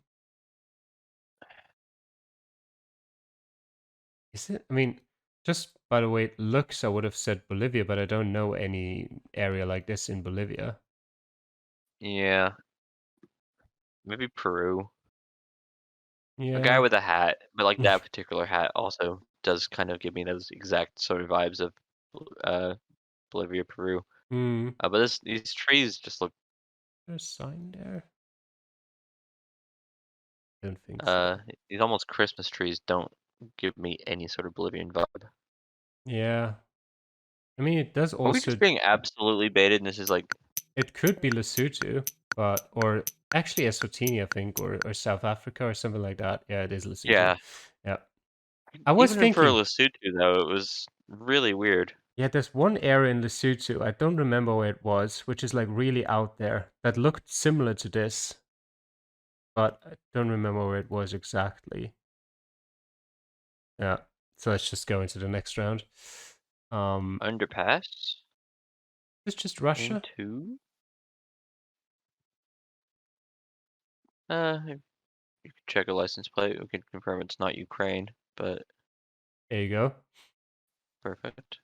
[SPEAKER 1] Is it? I mean, just by the way it looks, I would have said Bolivia, but I don't know any area like this in Bolivia.
[SPEAKER 2] Yeah, maybe Peru. A guy
[SPEAKER 1] Yeah.
[SPEAKER 2] with a hat, but like that particular hat also does kind of give me those exact sort of vibes of uh, Bolivia, Peru.
[SPEAKER 1] Hmm.
[SPEAKER 2] But these trees just look
[SPEAKER 1] There's a sign there. Don't think so.
[SPEAKER 2] these almost Christmas trees don't give me any sort of Bolivian vibe.
[SPEAKER 1] Yeah. I mean, it does
[SPEAKER 2] Are we just
[SPEAKER 1] also.
[SPEAKER 2] being absolutely baited and this is like
[SPEAKER 1] It could be Lesotho, but or actually Eswatini, I think, or South Africa or something like that. Yeah, it is Lesotho.
[SPEAKER 2] yeah.
[SPEAKER 1] Yeah. I was
[SPEAKER 2] Even for
[SPEAKER 1] thinking.
[SPEAKER 2] Lesotho though, it was really weird.
[SPEAKER 1] Yeah, there's one area in Lesotho, I don't remember where it was, which is like really out there, that looked similar to this, but I don't remember where it was exactly. Yeah, so let's just go into the next round.
[SPEAKER 2] Underpass
[SPEAKER 1] It's just Russia.
[SPEAKER 2] into you can check a license plate. We can confirm it's not Ukraine, but
[SPEAKER 1] There you go.
[SPEAKER 2] perfect.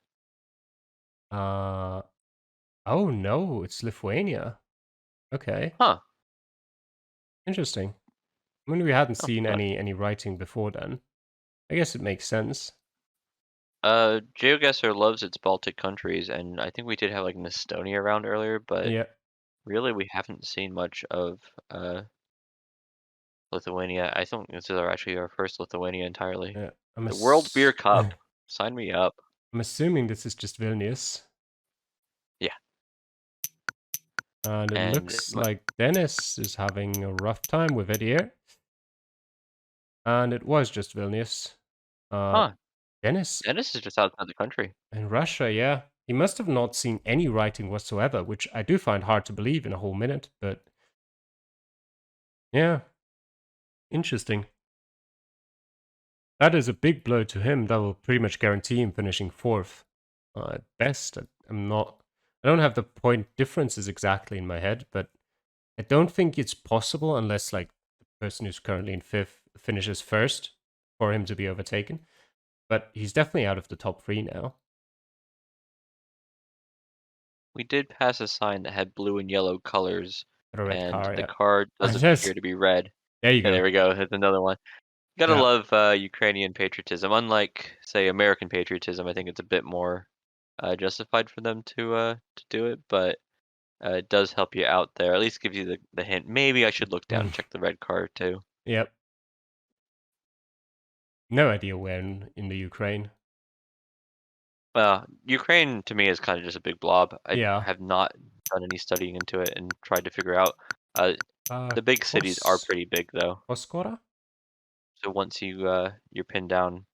[SPEAKER 1] Oh no, it's Lithuania. Okay,
[SPEAKER 2] Huh.
[SPEAKER 1] interesting. I mean, we hadn't
[SPEAKER 2] Oh,
[SPEAKER 1] seen
[SPEAKER 2] but
[SPEAKER 1] any writing before then. I guess it makes sense.
[SPEAKER 2] Geoguessr loves its Baltic countries, and I think we did have like an Estonia round earlier, but
[SPEAKER 1] Yeah,
[SPEAKER 2] really we haven't seen much of Lithuania. I think this is actually our first Lithuania entirely.
[SPEAKER 1] yeah.
[SPEAKER 2] The World Beer Cup. Sign me up.
[SPEAKER 1] I'm assuming this is just Vilnius.
[SPEAKER 2] Yeah.
[SPEAKER 1] And it
[SPEAKER 2] And
[SPEAKER 1] looks like Dennis is having a rough time with it here. And it was just Vilnius.
[SPEAKER 2] huh,
[SPEAKER 1] Dennis
[SPEAKER 2] Dennis is just outside the country.
[SPEAKER 1] in Russia, yeah. He must have not seen any writing whatsoever, which I do find hard to believe in a whole minute, but yeah, interesting. That is a big blow to him. That will pretty much guarantee him finishing 4th. At best, I don't have the point differences exactly in my head, but I don't think it's possible unless like the person who's currently in 5th finishes 1st for him to be overtaken. But he's definitely out of the top 3 now.
[SPEAKER 2] We did pass a sign that had blue and yellow colors,
[SPEAKER 1] A red
[SPEAKER 2] and
[SPEAKER 1] car,
[SPEAKER 2] the
[SPEAKER 1] yeah.
[SPEAKER 2] car does appear to be red.
[SPEAKER 1] There you
[SPEAKER 2] Yeah, there
[SPEAKER 1] go.
[SPEAKER 2] we go. There's another one. Gotta
[SPEAKER 1] Yeah.
[SPEAKER 2] love Ukrainian patriotism. Unlike, say, American patriotism, I think it's a bit more justified for them to do it, but it does help you out there. At least gives you the hint. Maybe I should look down and check the red car too.
[SPEAKER 1] Yep. No idea where in the Ukraine.
[SPEAKER 2] Ukraine to me is kind of just a big blob. I
[SPEAKER 1] Yeah.
[SPEAKER 2] have not done any studying into it and tried to figure out. The big cities are pretty big though.
[SPEAKER 1] Koskora?
[SPEAKER 2] So once you're pinned down,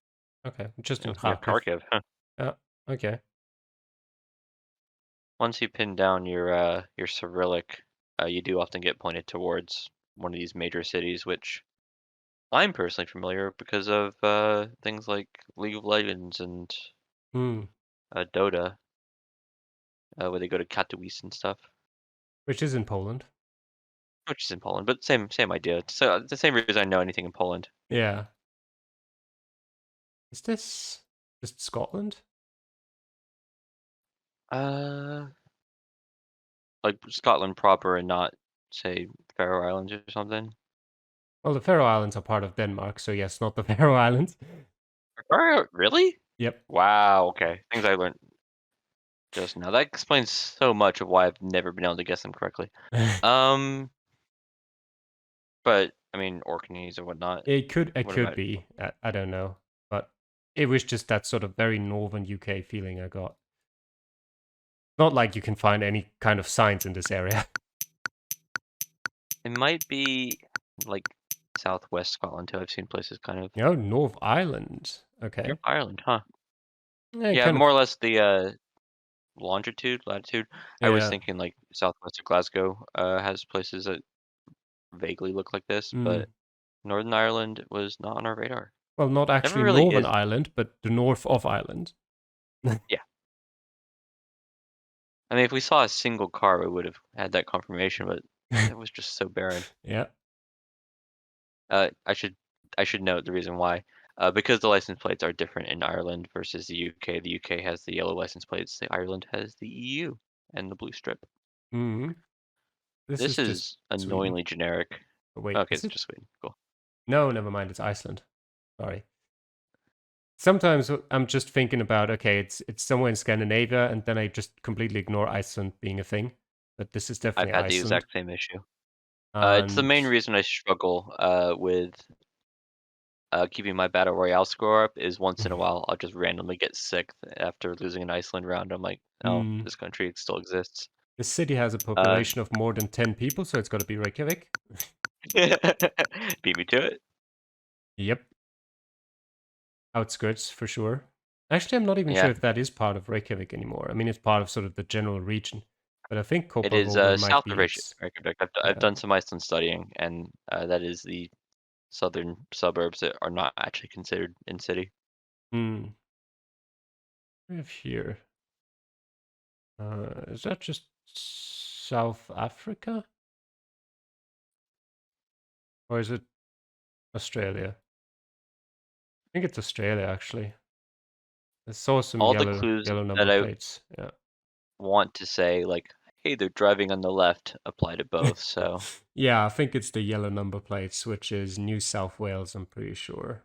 [SPEAKER 1] Okay, just in
[SPEAKER 2] yeah,
[SPEAKER 1] Kharkiv.
[SPEAKER 2] Kharkiv.
[SPEAKER 1] Yeah, okay.
[SPEAKER 2] Once you pin down your Cyrillic, you do often get pointed towards one of these major cities, which I'm personally familiar because of things like League of Legends and
[SPEAKER 1] Hmm.
[SPEAKER 2] Dota, where they go to Katowice and stuff,
[SPEAKER 1] Which is in Poland.
[SPEAKER 2] which is in Poland, but same idea. So the same reason I know anything in Poland.
[SPEAKER 1] Yeah. Is this just Scotland?
[SPEAKER 2] Uh, like Scotland proper and not say Faroe Islands or something.
[SPEAKER 1] Well, the Faroe Islands are part of Denmark, so yes, not the Faroe Islands.
[SPEAKER 2] Really?
[SPEAKER 1] Yep.
[SPEAKER 2] Wow. Okay. Things I learned just now. That explains so much of why I've never been able to guess them correctly. Um, but I mean, Orkneys or whatnot.
[SPEAKER 1] It could
[SPEAKER 2] What about?
[SPEAKER 1] be. I don't know, but it was just that sort of very northern UK feeling I got. Not like you can find any kind of signs in this area.
[SPEAKER 2] It might be like southwest Scotland too. I've seen places kind of
[SPEAKER 1] Oh, North Island. Okay.
[SPEAKER 2] near Ireland, huh?
[SPEAKER 1] Yeah,
[SPEAKER 2] Yeah,
[SPEAKER 1] kind
[SPEAKER 2] more
[SPEAKER 1] of.
[SPEAKER 2] or less the latitude. I was
[SPEAKER 1] Yeah.
[SPEAKER 2] thinking like southwest of Glasgow has places that vaguely look like this,
[SPEAKER 1] Mm.
[SPEAKER 2] but Northern Ireland was not on our radar.
[SPEAKER 1] Well, not
[SPEAKER 2] Never
[SPEAKER 1] actually
[SPEAKER 2] really
[SPEAKER 1] Northern
[SPEAKER 2] is.
[SPEAKER 1] Ireland, but the north of Ireland.
[SPEAKER 2] Yeah. I mean, if we saw a single car, we would have had that confirmation, but it was just so barren.
[SPEAKER 1] Yeah.
[SPEAKER 2] I should note the reason why. Because the license plates are different in Ireland versus the UK. The UK has the yellow license plates. Ireland has the EU and the blue strip.
[SPEAKER 1] Mm. This
[SPEAKER 2] This
[SPEAKER 1] is just
[SPEAKER 2] is
[SPEAKER 1] Sweden.
[SPEAKER 2] annoyingly generic.
[SPEAKER 1] Oh, wait,
[SPEAKER 2] Okay,
[SPEAKER 1] is
[SPEAKER 2] it's
[SPEAKER 1] it?
[SPEAKER 2] just Sweden. Cool.
[SPEAKER 1] No, never mind. It's Iceland. Sorry. Sometimes I'm just thinking about, okay, it's somewhere in Scandinavia, and then I just completely ignore Iceland being a thing. But this is
[SPEAKER 2] I've
[SPEAKER 1] definitely
[SPEAKER 2] had the
[SPEAKER 1] Iceland.
[SPEAKER 2] exact same issue. It's the
[SPEAKER 1] And
[SPEAKER 2] main reason I struggle with keeping my battle royale score up. Is once in a while I'll just randomly get sick after losing an Iceland round. I'm like, oh,
[SPEAKER 1] mm,
[SPEAKER 2] this country still exists.
[SPEAKER 1] the city has a
[SPEAKER 2] Uh,
[SPEAKER 1] population of more than 10 people, so it's got to be Reykjavik.
[SPEAKER 2] beat me to it.
[SPEAKER 1] Yep. Outskirts, for sure. Actually, I'm not even sure
[SPEAKER 2] Yeah,
[SPEAKER 1] if that is part of Reykjavik anymore. I mean, it's part of sort of the general region. But I think
[SPEAKER 2] it is
[SPEAKER 1] Kopavogur might
[SPEAKER 2] south of
[SPEAKER 1] be its...
[SPEAKER 2] Reykjavik. I've
[SPEAKER 1] Yeah.
[SPEAKER 2] done some Iceland studying, and that is the southern suburbs that are not actually considered in city.
[SPEAKER 1] Hmm. We have here. Is that just South Africa? Or is it Australia? I think it's Australia, actually. I saw some
[SPEAKER 2] All the
[SPEAKER 1] yellow
[SPEAKER 2] clues
[SPEAKER 1] number
[SPEAKER 2] that I
[SPEAKER 1] plates. Yeah.
[SPEAKER 2] want to say, like, hey, they're driving on the left, apply to both. So
[SPEAKER 1] Yeah, I think it's the yellow number plates, which is New South Wales, I'm pretty sure.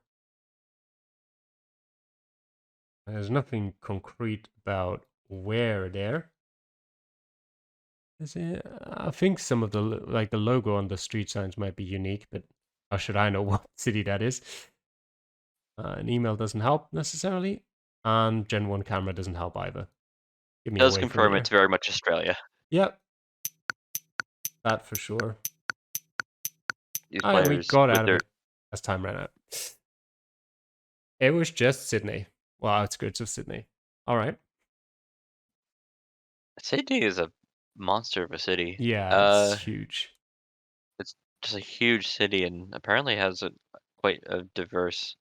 [SPEAKER 1] There's nothing concrete about where there. Is it? I think some of the like the logo on the street signs might be unique, but how should I know what city that is? An email doesn't help necessarily, and Gen 1 camera doesn't help either. Get me
[SPEAKER 2] does
[SPEAKER 1] away from
[SPEAKER 2] confirm it's
[SPEAKER 1] here.
[SPEAKER 2] very much Australia.
[SPEAKER 1] Yep, that for sure.
[SPEAKER 2] These
[SPEAKER 1] And we
[SPEAKER 2] players
[SPEAKER 1] got
[SPEAKER 2] with
[SPEAKER 1] out of
[SPEAKER 2] their
[SPEAKER 1] it as time ran out. It was just Sydney. Well, outskirts of Sydney. All right.
[SPEAKER 2] Sydney is a monster of a city.
[SPEAKER 1] Yeah, it's huge.
[SPEAKER 2] It's just a huge city and apparently has a quite a diverse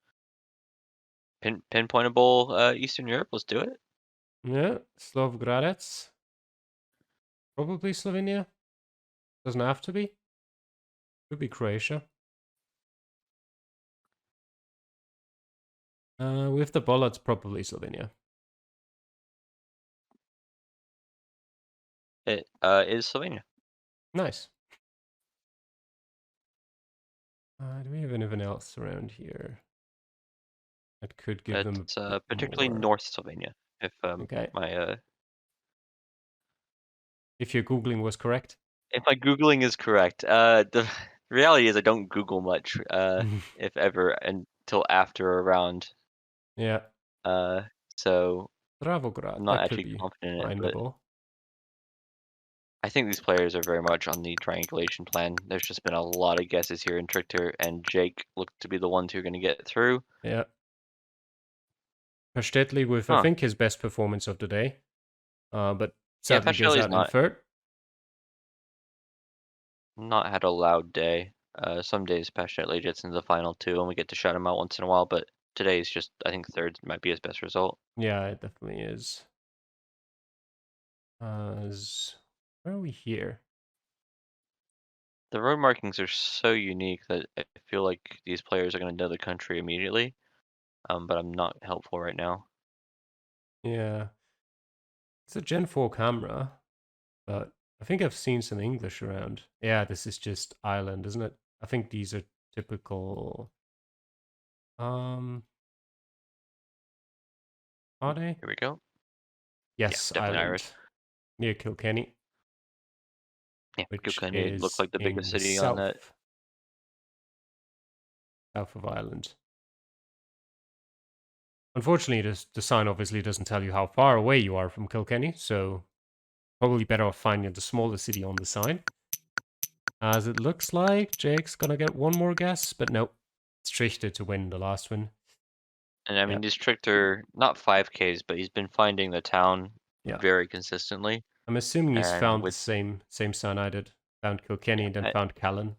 [SPEAKER 2] pinpointable Eastern Europe. Let's do it.
[SPEAKER 1] Yeah, Slovgradec. Probably Slovenia. Doesn't have to be. Could be Croatia. With the bollards, probably Slovenia.
[SPEAKER 2] It is Slovenia.
[SPEAKER 1] Nice. Do we have anything else around here that could give them
[SPEAKER 2] It's
[SPEAKER 1] a bit
[SPEAKER 2] particularly
[SPEAKER 1] more?
[SPEAKER 2] North Slovenia. If
[SPEAKER 1] Okay.
[SPEAKER 2] my
[SPEAKER 1] If your Googling was correct.
[SPEAKER 2] Googling is correct, the reality is I don't Google much, if ever, until after a round.
[SPEAKER 1] Yeah.
[SPEAKER 2] Uh, so I'm
[SPEAKER 1] Dravograd,
[SPEAKER 2] not
[SPEAKER 1] that could
[SPEAKER 2] actually
[SPEAKER 1] be
[SPEAKER 2] confident in it, but
[SPEAKER 1] findable.
[SPEAKER 2] I think these players are very much on the triangulation plan. There's just been a lot of guesses here, and Trickter and Jake look to be the ones who are going to get through.
[SPEAKER 1] Yeah. Verstettli with, I
[SPEAKER 2] Huh.
[SPEAKER 1] think, his best performance of the day. But
[SPEAKER 2] Yeah,
[SPEAKER 1] sadly goes
[SPEAKER 2] Pacelli's
[SPEAKER 1] out in third.
[SPEAKER 2] not had a loud day. Some days Passionately gets into the final two, and we get to shout him out once in a while, but today's just, I think third might be his best result.
[SPEAKER 1] Yeah, it definitely is. Where are we here?
[SPEAKER 2] The road markings are so unique that I feel like these players are going to know the country immediately, but I'm not helpful right now.
[SPEAKER 1] Yeah. It's a Gen 4 camera, but I think I've seen some English around. Yeah, this is just Ireland, isn't it? I think these are typical. Are they?
[SPEAKER 2] Here we go. Yeah,
[SPEAKER 1] Yes,
[SPEAKER 2] definitely
[SPEAKER 1] Ireland.
[SPEAKER 2] Irish.
[SPEAKER 1] Near Kilkenny,
[SPEAKER 2] Yeah,
[SPEAKER 1] which
[SPEAKER 2] Kilkenny looks
[SPEAKER 1] is
[SPEAKER 2] like the
[SPEAKER 1] in
[SPEAKER 2] biggest
[SPEAKER 1] the
[SPEAKER 2] city on that.
[SPEAKER 1] south. south of Ireland. Unfortunately, the sign obviously doesn't tell you how far away you are from Kilkenny, so probably better off finding the smallest city on the sign. As it looks like Jake's gonna get one more guess, but nope. It's Trichte to win the last one.
[SPEAKER 2] And I mean, these tricked are not 5Ks, but he's been finding the town
[SPEAKER 1] Yeah.
[SPEAKER 2] very consistently.
[SPEAKER 1] I'm assuming he's
[SPEAKER 2] And
[SPEAKER 1] found the
[SPEAKER 2] with
[SPEAKER 1] same sign I did. Found Kilkenny and then found Callan.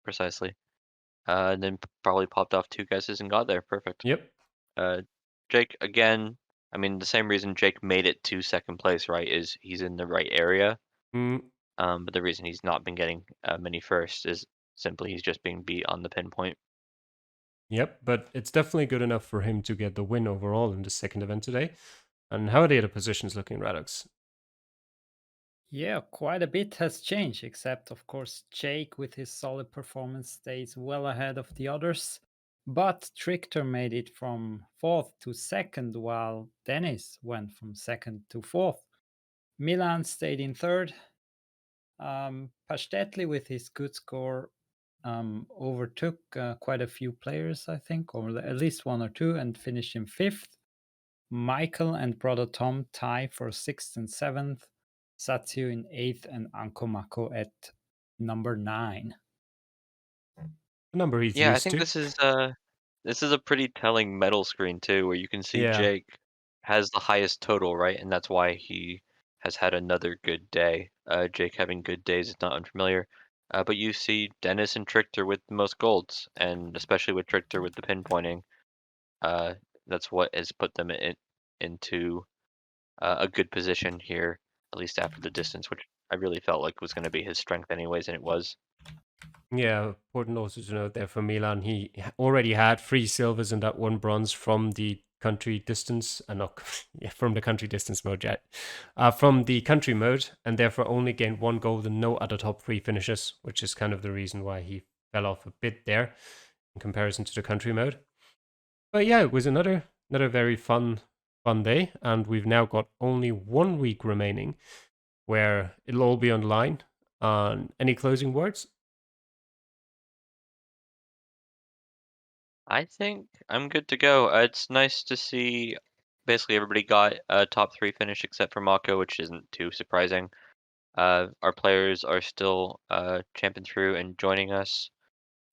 [SPEAKER 2] precisely. And then probably popped off 2 guesses and got there. Perfect.
[SPEAKER 1] Yep.
[SPEAKER 2] Jake, again, I mean, the same reason Jake made it to second place, right, is he's in the right area.
[SPEAKER 1] Mm,
[SPEAKER 2] But the reason he's not been getting many firsts is simply he's just being beat on the pinpoint.
[SPEAKER 1] yep, but it's definitely good enough for him to get the win overall in the second event today. And how are the other positions looking, Radux?
[SPEAKER 3] Yeah, quite a bit has changed, except of course Jake with his solid performance stays well ahead of the others. But Trichter made it from 4th to 2nd, while Dennis went from 2nd to 4th. Milan stayed in 3rd. Pastetli with his good score overtook quite a few players, I think, or at least 1 or 2, and finished in 5th. Michael and brother Tom tie for 6th and 7th. Satsu in 8th and Ankomako at number 9.
[SPEAKER 1] The number he's
[SPEAKER 2] Yeah, I
[SPEAKER 1] used
[SPEAKER 2] think
[SPEAKER 1] to.
[SPEAKER 2] this is a pretty telling medal screen too, where you can see
[SPEAKER 1] Yeah.
[SPEAKER 2] Jake has the highest total, right? And that's why he has had another good day. Jake having good days is not unfamiliar. But you see Dennis and Trichter with the most golds, and especially with Trichter with the pinpointing. Uh, that's what has put them into a good position here, at least after the distance, which I really felt like was going to be his strength anyways, and it was.
[SPEAKER 1] Yeah, important also to note there for Milan, he already had 3 silvers and that 1 bronze from the country distance, and not from the country distance mode yet, from the country mode, and therefore only gained 1 gold and no other top 3 finishes, which is kind of the reason why he fell off a bit there in comparison to the country mode. But yeah, it was another very fun day, and we've now got only 1 week remaining where it'll all be online. Any closing words?
[SPEAKER 2] I think I'm good to go. It's nice to see basically everybody got a top 3 finish except for Mako, which isn't too surprising. Our players are still champing through and joining us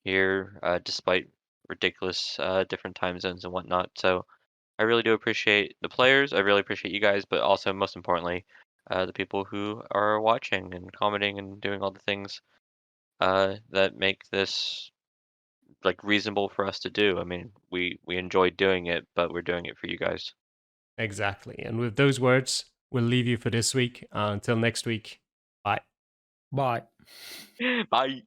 [SPEAKER 2] here, despite ridiculous different time zones and whatnot. So I really do appreciate the players. I really appreciate you guys, but also most importantly, the people who are watching and commenting and doing all the things that make this like reasonable for us to do. I mean, we enjoy doing it, but we're doing it for you guys.
[SPEAKER 1] Exactly. And with those words, we'll leave you for this week. Until next week, bye.
[SPEAKER 3] Bye.
[SPEAKER 2] Bye.